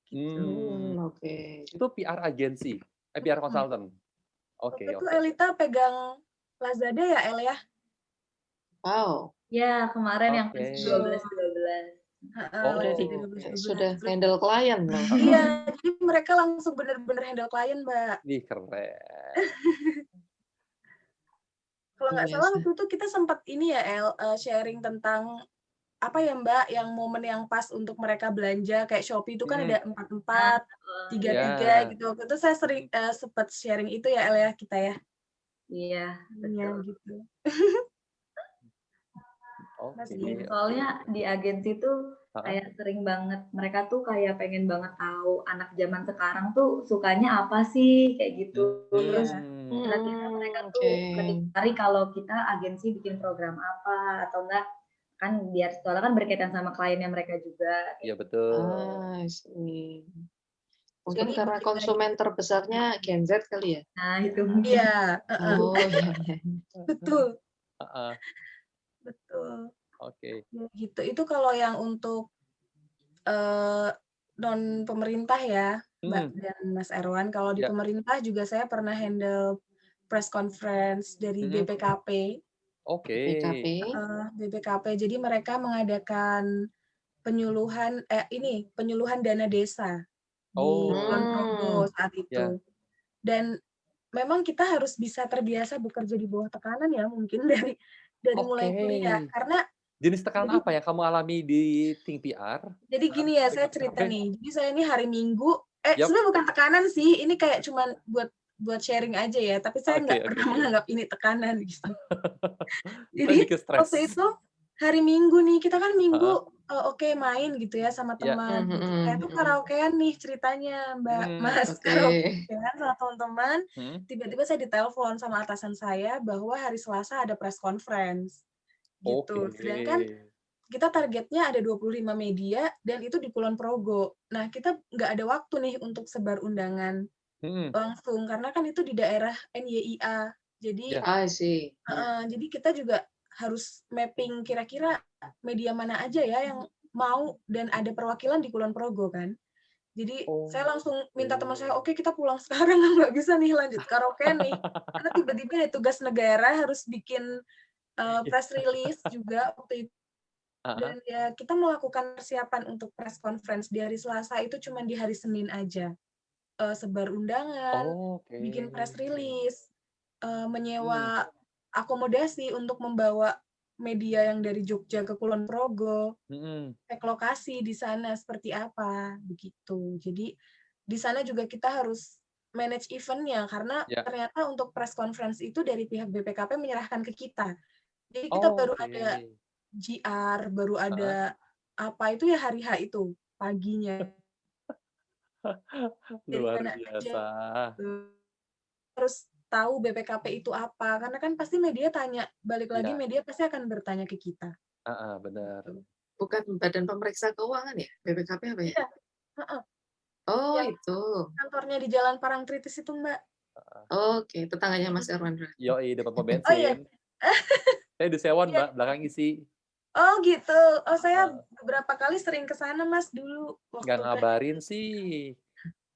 Gitu. Hmm, Oke. itu PR agency, PR Mm-mm. consultant. Waktu Oke, itu oke. Elita pegang Lazada ya, El ya? Wow. Ya, kemarin yang Oke. pas 12-12. Heeh, Oh, Udah Lazada di 12-12. sudah Terus, handle klien loh. iya, jadi mereka langsung bener-bener handle klien, Mbak. Ih, keren. Kalau nggak salah Biasa. waktu itu kita sempat ini ya, El, sharing tentang apa ya, Mbak, yang momen yang pas untuk mereka belanja kayak Shopee itu kan ada 44, 33 Ya. gitu. Waktu itu saya sering sempat sharing itu ya, El ya, kita ya. Iya, Iya, betul. gitu. Oke. Iya. Soalnya di agensi tuh Heeh. kayak sering banget, mereka tuh kayak pengen banget tahu anak zaman sekarang tuh sukanya apa sih, kayak gitu. Terus Hmm. kira-kira mereka tuh Oke. lebih tertarik kalau kita agensi bikin program apa, atau enggak, kan biar soalnya kan berkaitan sama kliennya mereka juga. Iya, betul. Ah, I see. Mungkin Jadi karena balik lagi. konsumen terbesarnya Gen Z kali ya? Nah, itu mungkin. Iya, Oh, iya, iya. betul, Heeh. betul. Oke. Ya, gitu. Itu kalau yang untuk non pemerintah ya, Mbak Hmm. dan Mas Erwan. Kalau di Ya. pemerintah juga saya pernah handle press conference dari Mhm. BPKP. Oke. BPKP. BPKP. Jadi mereka mengadakan penyuluhan penyuluhan dana desa di Kulon Progo saat Ya. itu. Dan memang kita harus bisa terbiasa bekerja di bawah tekanan ya, mungkin dari mulai kuliah. Oke. Karena Jenis tekanan jadi apa yang kamu alami di tim PR? gini ya, saya cerita BPKP? nih. Jadi saya ini hari Minggu, Yap. sebenarnya bukan tekanan sih, ini kayak cuman buat sharing aja ya, tapi saya nggak Oke, pernah oke. menganggap ini tekanan gitu. Saya Jadi bikin stres. waktu itu hari Minggu nih, kita kan Minggu Heeh. oke main gitu ya sama Ya. teman gitu. Saya tuh karaokean nih ceritanya, Mbak, Mas, Oke. karaokean sama teman-teman. Hmm. Tiba-tiba saya ditelepon sama atasan saya bahwa hari Selasa ada press conference gitu. Oke. Sedangkan kita targetnya ada 25 media dan itu di Kulon Progo. Nah, kita nggak ada waktu nih untuk sebar undangan Hmm. langsung karena kan itu di daerah NYIA. Jadi Ya. I see. jadi kita juga harus mapping kira-kira media mana aja ya yang mau dan ada perwakilan di Kulon Progo kan. Jadi saya langsung minta teman saya, oke kita pulang sekarang, nggak bisa nih lanjut karaoke nih. Karena tiba-tiba ada tugas negara harus bikin press release juga waktu itu. Dan ya kita melakukan persiapan untuk press conference di hari Selasa itu cuma di hari Senin aja. Sebar undangan, Oke. bikin press release, menyewa akomodasi untuk membawa media yang dari Jogja ke Kulon Progo, Hmm. cek lokasi di sana seperti apa, begitu. Jadi di sana juga kita harus manage event-nya karena Ya. ternyata untuk press conference itu dari pihak BPKP menyerahkan ke kita. Jadi kita baru Oke. ada GR, baru ada apa itu ya hari H itu paginya. Dari Luar mana aja biasa. harus tahu BPKP itu apa karena kan pasti media tanya balik lagi, Iya. media pasti akan bertanya ke kita. Benar. Gitu. Bukan Badan Pemeriksa Keuangan ya? BPKP apa ya? Iya, heeh. Oh, Yang itu. kantornya di Jalan Parangtritis itu, Mbak. Oke, tetangganya Mas Erwan. Yoi, dapat pom Oh iya. bensin. Saya di Sewon, Iya. Mbak, belakang isi. Oh gitu. Oh saya beberapa kali sering ke sana Mas dulu Nggak waktu ngabarin sih.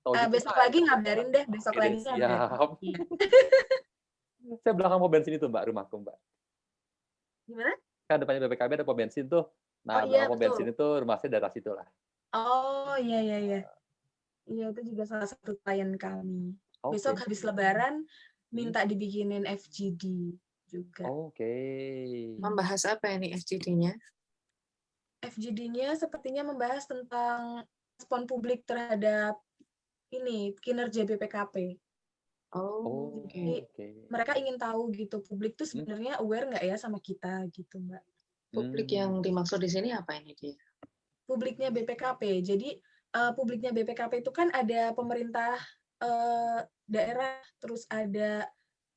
Tahu gitu besok saya. lagi ngabarin deh, besok Oke deh, lagi ngabarin. siap. Iya. Saya belakang pom bensin itu, Mbak, rumahku, Mbak. Gimana? Kan depannya BPKB ada pom bensin tuh. Nah, Oh iya, belakang pom bensin betul. itu rumah saya daerah situ lah. Oh iya iya iya. Iya itu juga salah satu klien kami. Besok Oke. habis Lebaran minta dibikinin FGD juga. Oke. Membahas apa ini FGD-nya? FGD-nya sepertinya membahas tentang respon publik terhadap ini kinerja BPKP. Oh, Jadi oke. mereka ingin tahu gitu publik tuh sebenarnya aware nggak ya sama kita gitu, Mbak. Publik yang dimaksud di sini apa ini dia? Publiknya BPKP. Jadi publiknya BPKP itu kan ada pemerintah daerah, terus ada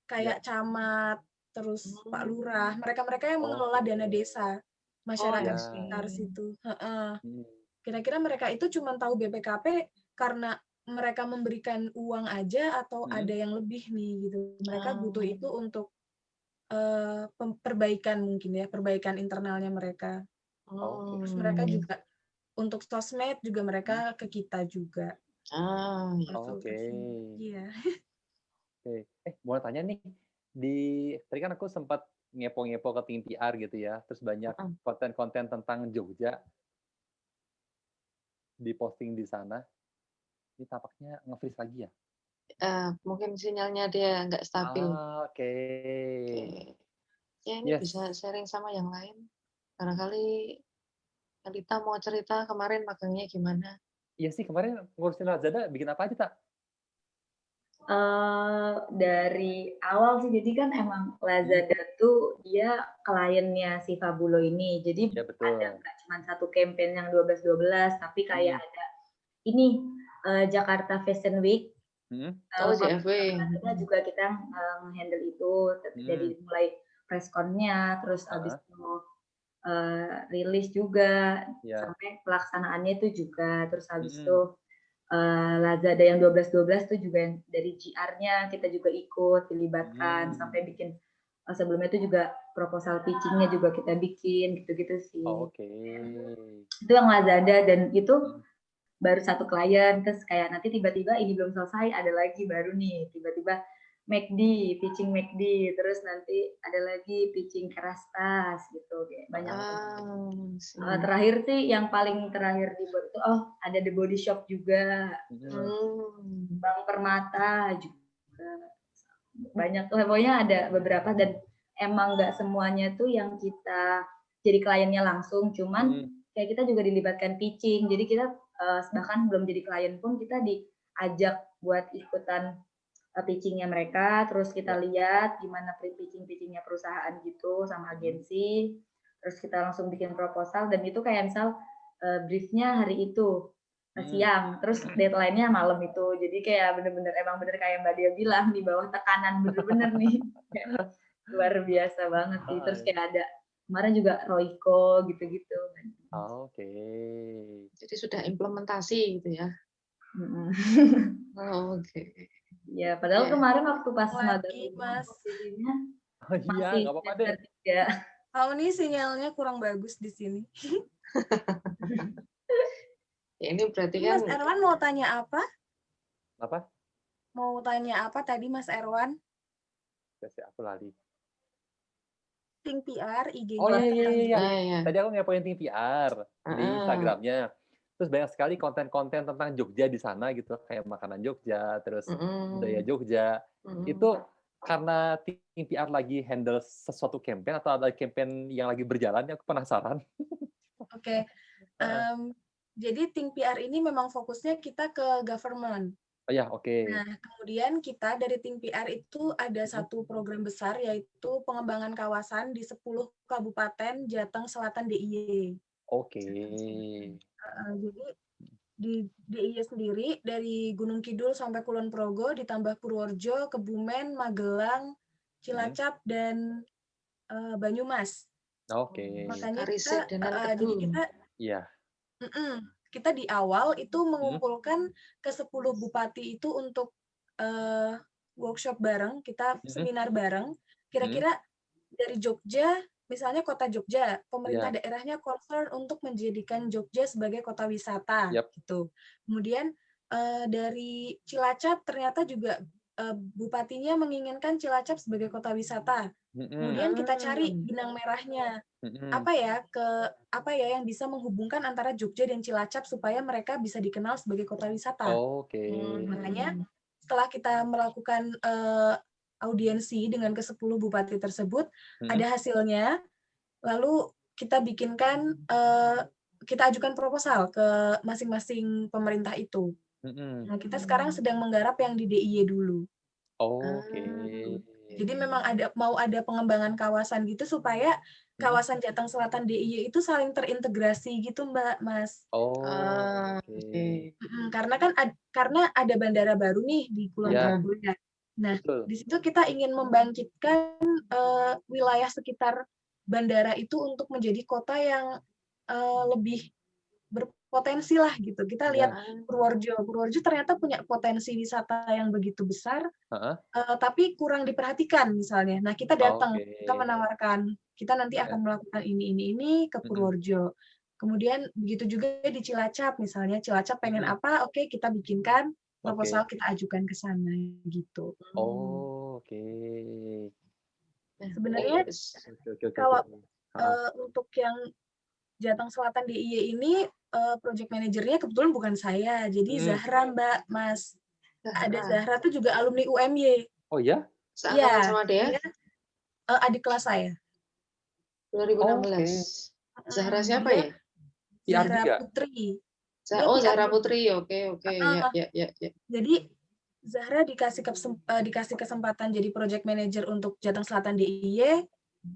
kayak camat, terus Pak Lurah. Mereka-mereka yang mengelola dana desa masyarakat sekitar situ. Kira-kira mereka itu cuma tahu BPKP karena mereka memberikan uang aja atau ada yang lebih nih gitu. Mereka butuh itu untuk perbaikan mungkin ya, perbaikan internalnya mereka. Terus mereka juga untuk sosmed juga mereka ke kita juga. Iya. Oke. Mau tanya nih, tadi kan aku sempat ngepo-ngepo ke tim PR gitu ya, terus banyak konten-konten tentang Jogja diposting di sana. Ini tampaknya nge-freeze lagi ya? Mungkin sinyalnya dia nggak stabil. Oke. Ya, ini bisa sharing sama yang lain. Barangkali Alita mau cerita kemarin magangnya gimana? Iya sih, kemarin ngurusin Lazada bikin apa aja, Tak? Dari awal sih, jadi kan emang Lazada tuh dia kliennya si Fabulo ini. Jadi Ya, betul. ada nggak cuma satu campaign yang 12-12, tapi kayak ada ini Jakarta Fashion Week. JFW. Juga kita handle itu. Jadi mulai press con-nya, terus habis itu rilis juga, sampai pelaksanaannya itu juga. Terus habis itu Lazada yang 12-12 tuh juga yang dari GR-nya kita juga ikut dilibatkan sampai bikin sebelumnya itu juga proposal pitching-nya juga kita bikin gitu-gitu sih. Itu yang Lazada, dan itu baru satu klien, terus kayak nanti tiba-tiba ini belum selesai ada lagi baru nih tiba-tiba McD, pitching McD, terus nanti ada lagi pitching Kerastas gitu, kayak banyak. Terakhir sih yang paling terakhir dibuat itu ada The Body Shop juga, Bank Permata juga, banyak tuh, pokoknya ada beberapa, dan emang nggak semuanya tuh yang kita jadi kliennya langsung, cuman kayak kita juga dilibatkan pitching, jadi kita bahkan belum jadi klien pun kita diajak buat ikutan pitchingnya mereka, terus kita lihat gimana pitchingnya perusahaan gitu sama agensi, terus kita langsung bikin proposal, dan itu kayak misal briefnya hari itu siang, terus deadline-nya malam itu, jadi kayak bener-bener emang bener kayak Mbak Dia bilang, di bawah tekanan bener-bener nih, luar biasa banget sih. Terus kayak ada kemarin juga Royco gitu-gitu. Jadi sudah implementasi gitu ya? Ya, padahal kemarin waktu pas lagi Mas. Masih nggak apa-apa deh. Ini sinyalnya kurang bagus di sini. Ya, ini berarti kan. Mas Erwan mau tanya apa? Apa? Mau tanya apa tadi Mas Erwan? Aku lali. Ting PR, IG-nya. Oh iya. Tadi aku ngepoin Ting PR di Instagramnya. Terus banyak sekali konten-konten tentang Jogja di sana gitu, kayak makanan Jogja, terus budaya Jogja. Itu karena Ting PR lagi handle sesuatu campaign atau ada campaign yang lagi berjalan, aku penasaran. Oke. Jadi Ting PR ini memang fokusnya kita ke government. Nah, kemudian kita dari Ting PR itu ada satu program besar, yaitu pengembangan kawasan di 10 kabupaten Jateng Selatan DIY. Jadi di DIY sendiri dari Gunung Kidul sampai Kulon Progo, ditambah Purworejo, Kebumen, Magelang, Cilacap, dan Banyumas. Makanya kita di awal itu mengumpulkan ke 10 bupati itu untuk workshop bareng, kita seminar bareng. Kira-kira dari Jogja, misalnya kota Jogja, pemerintah daerahnya concern untuk menjadikan Jogja sebagai kota wisata, gitu. Kemudian dari Cilacap ternyata juga bupatinya menginginkan Cilacap sebagai kota wisata. Kemudian kita cari benang merahnya. Apa ya yang bisa menghubungkan antara Jogja dan Cilacap supaya mereka bisa dikenal sebagai kota wisata. Makanya setelah kita melakukan audiensi dengan ke-10 bupati tersebut, ada hasilnya, lalu kita bikinkan, kita ajukan proposal ke masing-masing pemerintah itu. Nah, kita sekarang sedang menggarap yang di DIY dulu. Jadi memang mau ada pengembangan kawasan gitu supaya kawasan Jateng Selatan DIY itu saling terintegrasi gitu, Mbak, Mas. Karena ada bandara baru nih di Kulon Progo. Nah, di situ kita ingin membangkitkan wilayah sekitar bandara itu untuk menjadi kota yang lebih berpotensi lah gitu. Kita lihat Ya. Purworejo ternyata punya potensi wisata yang begitu besar, Heeh. tapi kurang diperhatikan misalnya. Nah, kita datang, kita Oke. menawarkan, kita nanti Ya. akan melakukan ini ke Mm-mm. Purworejo. Kemudian begitu juga di Cilacap misalnya, Cilacap pengen Mm-mm. apa, oke kita bikinkan proposal, Oke. kita ajukan ke sana gitu. Oh, oke. Nah, Sebenarnya Oke. kalau Heeh. untuk yang Jateng Selatan DIY ini project manajernya kebetulan bukan saya, jadi Mm. Zahra Mbak, Mas. Ada Zahra. Zahra tuh juga alumni UMY. Oh ya? Seangkatan Iya, sama Dea? dia adik kelas saya. 2016. Zahra siapa Dia ya? PR Zahra juga? Putri. Oh, Dia Zahra PR. Putri. Oke. Ya. Jadi Zahra dikasih kesempatan jadi project manager untuk Jateng Selatan DIY.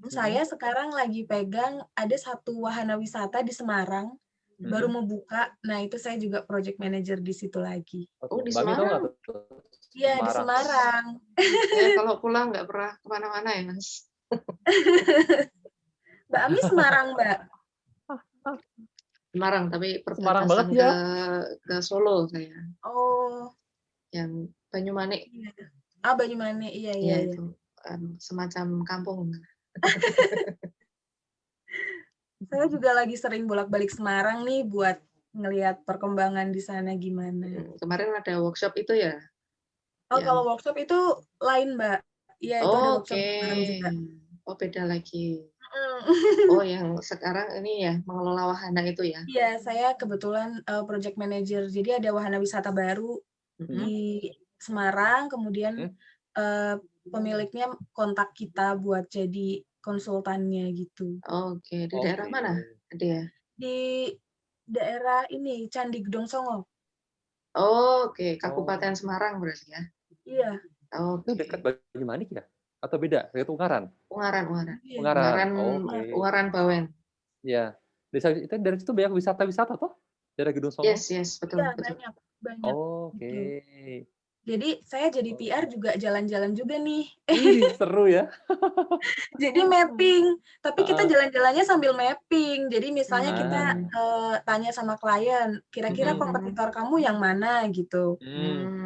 Saya sekarang lagi pegang ada satu wahana wisata di Semarang, baru mau buka. Nah, itu saya juga project manager di situ lagi. Oh, di Mbak Mi tahu nggak Semarang? tuh? Iya, di Semarang. Saya kalau pulang nggak pernah kemana-mana ya, Mas. Mbak Ami Semarang, Mbak. Semarang, tapi Semarang banget perbatasan ya. ke Solo saya. Oh, Yang Banyumanik. iya. Banyumanik, iya. Itu semacam kampung. Saya juga lagi sering bolak-balik Semarang nih buat ngelihat perkembangan di sana gimana. Kemarin ada workshop itu ya? Kalau workshop itu lain, Mbak. Iya, itu ada workshop di Semarang juga. Oh, beda lagi. Oh, yang sekarang ini ya, mengelola wahana itu ya? Iya, saya kebetulan project manager. Jadi ada wahana wisata baru di Semarang, kemudian pemiliknya kontak kita buat jadi konsultannya gitu. Oke, di daerah mana dia? Di daerah ini, Candi Gedong Songo. Oke, Kabupaten Semarang berarti ya? Iya. Itu dekat Banyumanik ya? Atau beda? Dekat Ungaran? Ungaran Bawen. Ya. Dari situ banyak wisata-wisata toh? Daerah Gedong Songo? Yes, betul. Iya, banyak. Oke. Jadi saya jadi PR juga jalan-jalan juga nih. Seru ya. Jadi mapping, tapi kita jalan-jalannya sambil mapping. Jadi misalnya kita tanya sama klien, kira-kira kompetitor kamu yang mana gitu.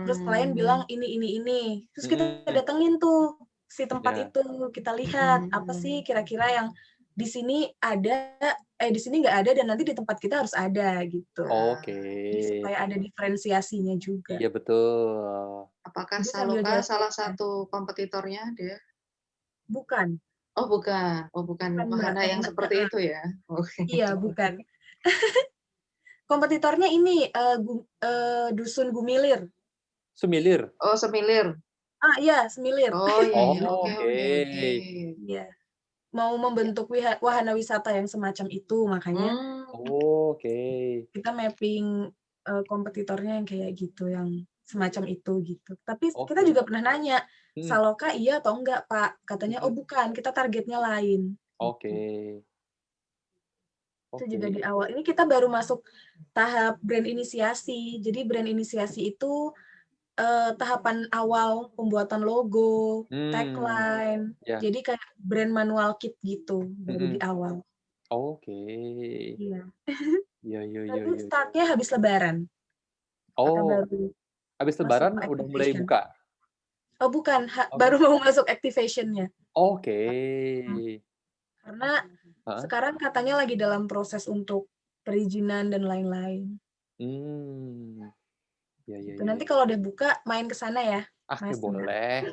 Terus klien bilang ini. Terus kita datengin tuh si tempat itu, kita lihat apa sih kira-kira yang di sini ada, di sini nggak ada dan nanti di tempat kita harus ada gitu. Oke. Jadi supaya ada diferensiasinya juga. Iya betul. Apakah Saloka salah satu kompetitornya dia? Bukan. Oh, bukan wahana yang seperti itu ya? Iya, bukan. Kompetitornya ini Dusun Gumilir. Semilir. Oh, Semilir. Iya, Semilir. Oh, iya. Oke. Iya. Mau membentuk wahana wisata yang semacam itu, makanya kita mapping kompetitornya yang kayak gitu, yang semacam itu gitu. Tapi kita juga pernah nanya, Saloka iya atau enggak, Pak? Katanya, oh bukan, kita targetnya lain. Oke. Itu juga di awal. Ini kita baru masuk tahap brand inisiasi. Jadi brand inisiasi itu tahapan awal pembuatan logo, tagline. Jadi kayak brand manual kit gitu baru di awal. Oke. Iya. Iya. Tapi startnya habis Lebaran. Habis Lebaran udah mulai buka? Oh bukan, baru mau masuk activation-nya. Oke. Karena sekarang katanya lagi dalam proses untuk perizinan dan lain-lain. Iya. Nanti kalau udah buka, main ke sana ya. Boleh.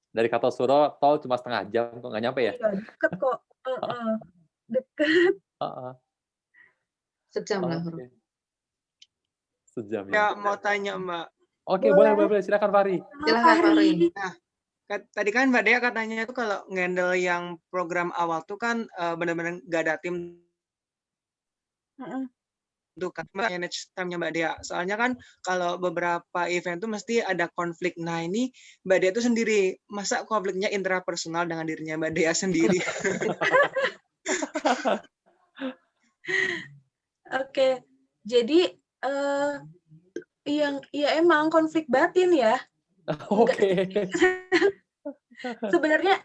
Dari Kartosuro tol cuma setengah jam kok, nggak nyampe ya? Iya, deket kok. Deket. Sejam lah. Sejam ya. Mau tanya Mbak. Oke, boleh. Silakan Fahri. Silakan Fahri. Nah, tadi kan Mbak Dea katanya tuh kalau ngendel yang program awal tuh kan benar-benar nggak ada tim. Untuk manage time-nya Mbak Dea. Soalnya kan kalau beberapa event tuh mesti ada konflik. Nah ini Mbak Dea tuh sendiri, masa konfliknya intrapersonal dengan dirinya Mbak Dea sendiri? Oke, jadi ya emang konflik batin ya. Oke. Sebenarnya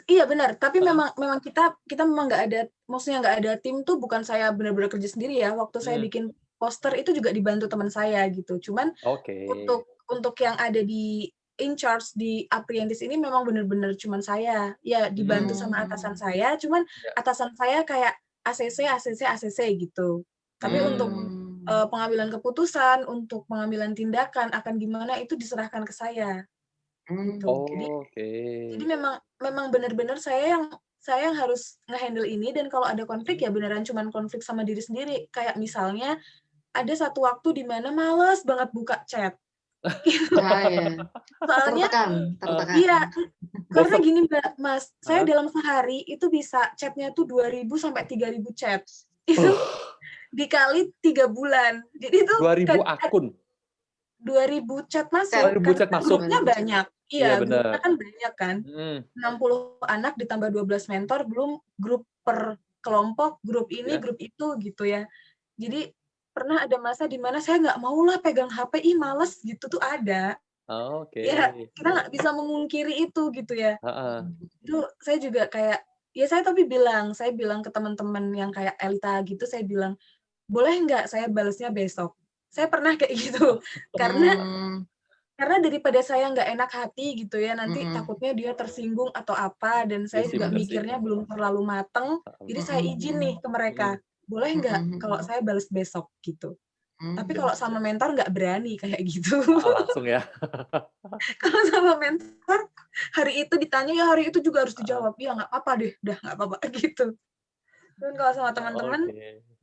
iya benar, tapi memang kita memang nggak ada maksudnya nggak ada tim tuh bukan saya benar-benar kerja sendiri ya. Waktu saya bikin poster itu juga dibantu teman saya gitu. Cuman untuk yang ada di in charge di Apriantis ini memang benar-benar cuman saya. Ya dibantu sama atasan saya, cuman atasan saya kayak ACC gitu. Tapi untuk pengambilan keputusan, untuk pengambilan tindakan akan gimana itu diserahkan ke saya. Gitu. Jadi memang benar-benar saya yang harus nge-handle ini, dan kalau ada konflik ya beneran cuman konflik sama diri sendiri. Kayak misalnya ada satu waktu di mana males banget buka chat. Soalnya tertekan. Iya, karena gini Mbak, Mas, saya dalam sehari itu bisa chatnya tuh 2.000 sampai 3.000 chat. Itu dikali 3 bulan. Jadi itu 2.000 akun. 2.000 chat masuk. 2.000 chat masuk. Grupnya banyak. Iya, grupnya kan banyak kan. 60 anak ditambah 12 mentor, belum grup per kelompok, grup ini, grup itu gitu ya. Jadi pernah ada masa di mana saya nggak mau lah pegang HP, males gitu tuh ada. Ya, kita nggak bisa memungkiri itu gitu ya. Itu saya juga kayak, ya saya bilang ke teman-teman yang kayak Elita gitu, saya bilang, boleh nggak saya balesnya besok? Saya pernah kayak gitu, karena daripada saya nggak enak hati gitu ya, nanti takutnya dia tersinggung atau apa, dan saya juga mikirnya belum terlalu mateng, jadi saya izin nih ke mereka, boleh nggak kalau saya bales besok gitu. Tapi kalau sama mentor nggak berani kayak gitu. Langsung ya. Kalau sama mentor, hari itu ditanya ya hari itu juga harus dijawab, ya nggak apa-apa deh, udah nggak apa-apa gitu. Dan kalau sama teman-teman,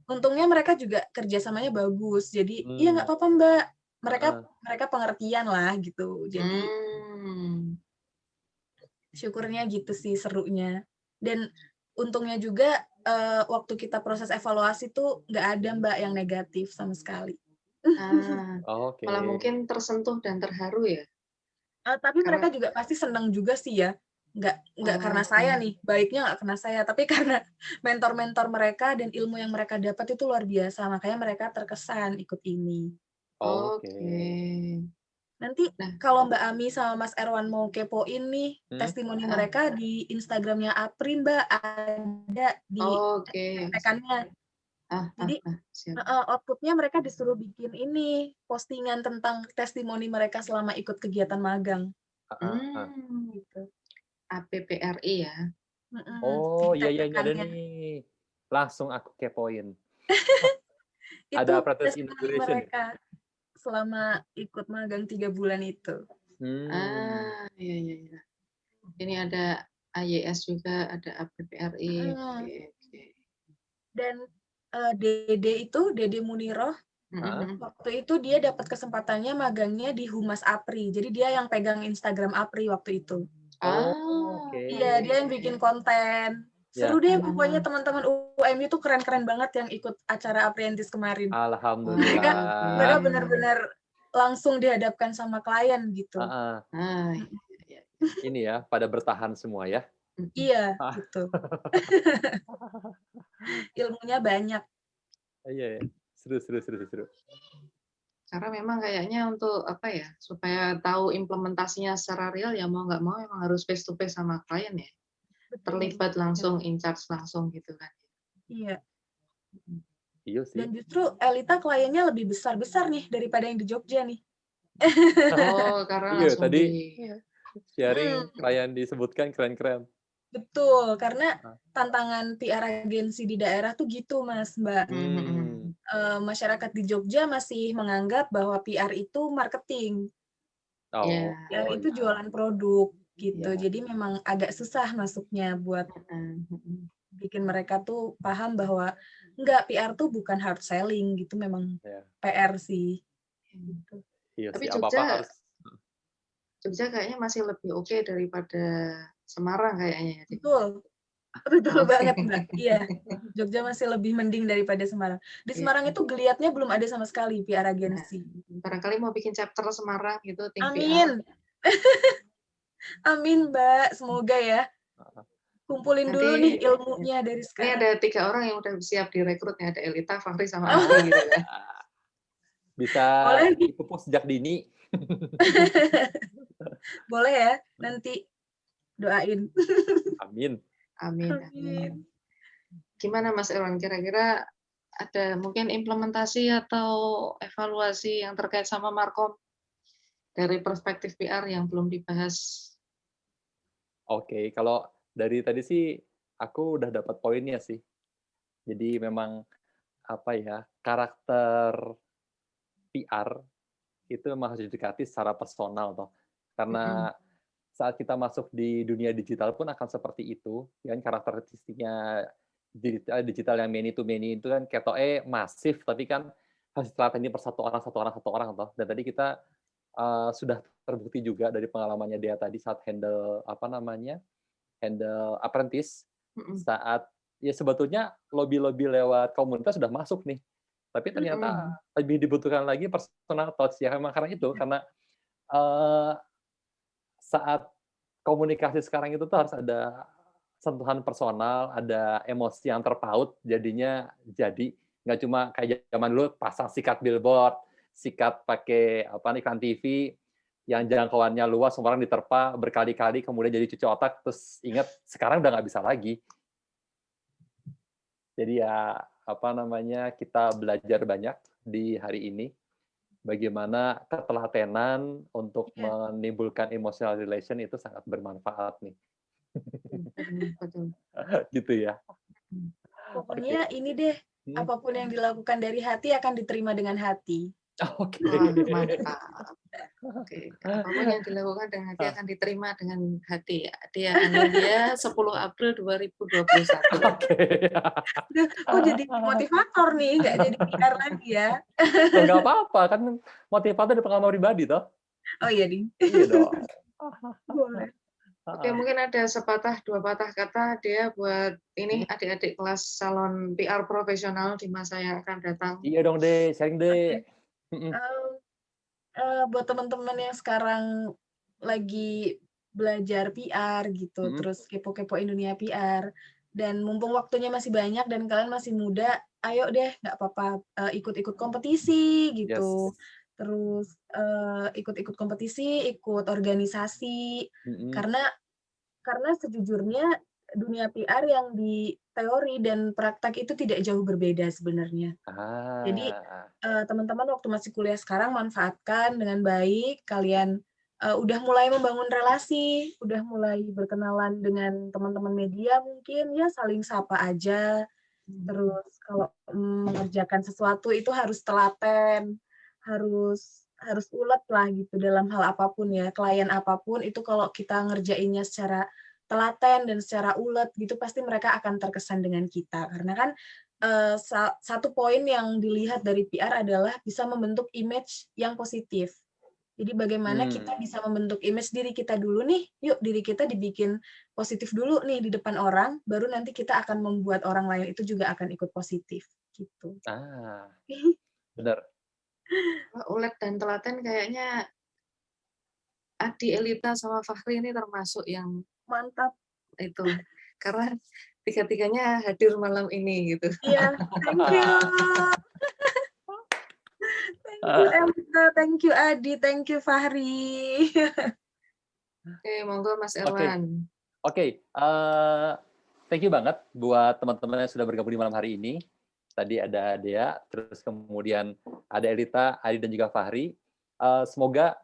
untungnya mereka juga kerjasamanya bagus, jadi iya nggak apa-apa Mbak, mereka pengertian lah gitu. Jadi syukurnya gitu sih serunya. Dan untungnya juga waktu kita proses evaluasi tuh nggak ada Mbak yang negatif sama sekali. Malah mungkin tersentuh dan terharu ya. Tapi mereka juga pasti senang juga sih ya. Nggak karena saya nih, baiknya nggak karena saya, tapi karena mentor-mentor mereka dan ilmu yang mereka dapat itu luar biasa, makanya mereka terkesan ikut ini. Nanti kalau Mbak Ami sama Mas Erwan mau kepoin nih testimoni mereka di Instagramnya Apri Mbak, ada di rekannya. Jadi outputnya mereka disuruh bikin ini postingan tentang testimoni mereka selama ikut kegiatan magang. Gitu. APPRI ya. Iya nih. Langsung aku kepoin. Ada apprentice integration mereka selama ikut magang 3 bulan itu. Iya. Ini ada AYS juga, ada APPRI. Dan Dede Muniroh, waktu itu dia dapat kesempatannya magangnya di Humas Apri. Jadi dia yang pegang Instagram Apri waktu itu. Iya, dia yang bikin konten. Seru deh pokoknya teman-teman UMY itu keren-keren banget yang ikut acara Apriantis kemarin. Alhamdulillah. Mereka benar-benar langsung dihadapkan sama klien gitu. Ini ya, pada bertahan semua ya. Iya, gitu. Ilmunya banyak. Iya, seru. Karena memang kayaknya untuk supaya tahu implementasinya secara real ya mau nggak mau memang harus face to face sama klien ya. Terlibat langsung, in charge langsung gitu kan. Iya. Iya sih. Dan justru Elita kliennya lebih besar-besar nih daripada yang di Jogja nih. Karena langsung tadi sharing klien disebutkan keren-keren. Betul, karena tantangan PR agensi di daerah tuh gitu Mas, Mbak. Masyarakat di Jogja masih menganggap bahwa PR itu marketing. PR itu jualan produk gitu. Jadi memang agak susah masuknya buat bikin mereka tuh paham bahwa enggak, PR tuh bukan hard selling gitu, memang PR sih. Gitu. Tapi Jogja kayaknya masih lebih oke daripada Semarang kayaknya. Betul banget Mbak. Iya, Jogja masih lebih mending daripada Semarang. Di Semarang itu geliatnya belum ada sama sekali PR agensi. Barangkali mau bikin chapter Semarang gitu. Amin. Amin Mbak, semoga ya. Kumpulin nanti, dulu nih ilmunya dari sekarang. Ini ada 3 orang yang udah siap direkrut nih, ada Elita, Fahri, sama Apri gitu kan. Bisa dipupuk sejak dini. Boleh ya, nanti doain. Amin. gimana Mas Irwan, kira-kira ada mungkin implementasi atau evaluasi yang terkait sama Markom dari perspektif PR yang belum dibahas? Oke, kalau dari tadi sih aku udah dapat poinnya sih. Jadi memang apa ya, karakter PR itu memang harus didekati secara personal toh. Karena saat kita masuk di dunia digital pun akan seperti itu, kan karakteristiknya digital yang many to many itu kan ketoknya masif, tapi kan harus ditelateni per satu orang toh. Dan tadi kita sudah terbukti juga dari pengalamannya dia tadi saat handle handle apprentice, saat ya sebetulnya lobby-lobby lewat komunitas sudah masuk nih, tapi ternyata lebih dibutuhkan lagi personal touch ya, memang karena itu, karena saat komunikasi sekarang itu tuh harus ada sentuhan personal, ada emosi yang terpaut, jadinya nggak cuma kayak zaman dulu pasang sikat billboard, sikat pakai iklan TV yang jangkauannya luas, semua orang diterpa berkali-kali, kemudian jadi cuci otak, terus ingat sekarang udah nggak bisa lagi. Jadi ya kita belajar banyak di hari ini bagaimana ketelatenan untuk menimbulkan emotional relation itu sangat bermanfaat nih. Betul. Gitu ya. Pokoknya ini deh, apapun yang dilakukan dari hati akan diterima dengan hati. Oke. Mantap. Oke, apapun yang dilakukan dengan hati akan diterima dengan hati. Dia Anindya 10 April 2021. Oke. Kok jadi motivator nih, nggak jadi PR lagi ya? Nggak apa-apa, kan motivator dari pengalaman pribadi toh. Oh iya, Ding. Iya dong. Boleh. Oke, mungkin ada sepatah dua patah kata dia buat ini adik-adik kelas salon PR profesional di masa yang akan datang. Iya dong deh, sharing deh. Buat teman-teman yang sekarang lagi belajar PR gitu, terus kepo-kepoin dunia PR, dan mumpung waktunya masih banyak dan kalian masih muda, ayo deh, nggak apa-apa ikut-ikut kompetisi gitu. Terus ikut-ikut kompetisi, ikut organisasi, karena sejujurnya dunia PR yang di teori dan praktek itu tidak jauh berbeda sebenarnya. Jadi teman-teman waktu masih kuliah sekarang manfaatkan dengan baik, kalian udah mulai membangun relasi, udah mulai berkenalan dengan teman-teman media mungkin, ya saling sapa aja. Terus kalau mengerjakan sesuatu itu harus telaten, harus ulet lah gitu dalam hal apapun ya, klien apapun itu kalau kita ngerjainnya secara telaten dan secara ulet gitu pasti mereka akan terkesan dengan kita. Karena kan satu poin yang dilihat dari PR adalah bisa membentuk image yang positif. Jadi bagaimana kita bisa membentuk image diri kita dulu nih, yuk diri kita dibikin positif dulu nih di depan orang, baru nanti kita akan membuat orang lain itu juga akan ikut positif. Gitu. Benar. Ulet dan telaten kayaknya Adi, Elita, sama Fahri ini termasuk yang mantap itu. Karena tiga-tiganya hadir malam ini gitu. Iya, thank you. Thank you Elita, thank you Adi, thank you Fahri. Oke, monggo Mas Irwan. Oke. Thank you banget buat teman-teman yang sudah bergabung di malam hari ini. Tadi ada Dea, terus kemudian ada Elita, Adi, dan juga Fahri. Semoga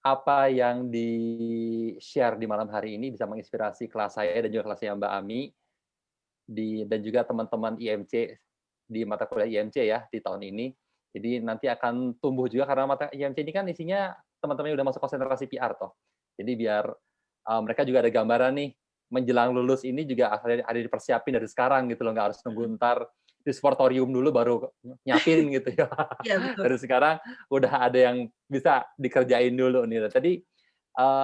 apa yang di-share di malam hari ini bisa menginspirasi kelas saya dan juga kelasnya Mbak Ami, dan juga teman-teman IMC di mata kuliah IMC ya di tahun ini. Jadi nanti akan tumbuh juga karena mata IMC ini kan isinya teman-teman yang udah masuk konsentrasi PR toh. Jadi biar mereka juga ada gambaran nih menjelang lulus ini juga ada dipersiapin dari sekarang gitu loh, nggak harus nunggu ntar di sportorium dulu baru nyapin gitu ya. Dari sekarang udah ada yang bisa dikerjain dulu nih. Tadi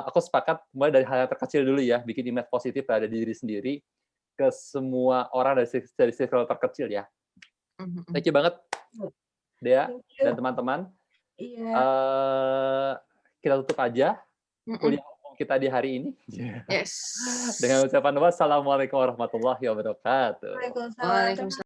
aku sepakat mulai dari hal yang terkecil dulu ya, bikin image positif pada diri sendiri ke semua orang dari circle terkecil ya. Thank you banget Dea dan teman-teman. Kita tutup aja kuliah umum kita di hari ini. Yes. Dengan ucapan wassalamualaikum warahmatullahi wabarakatuh. Waalaikumsalam.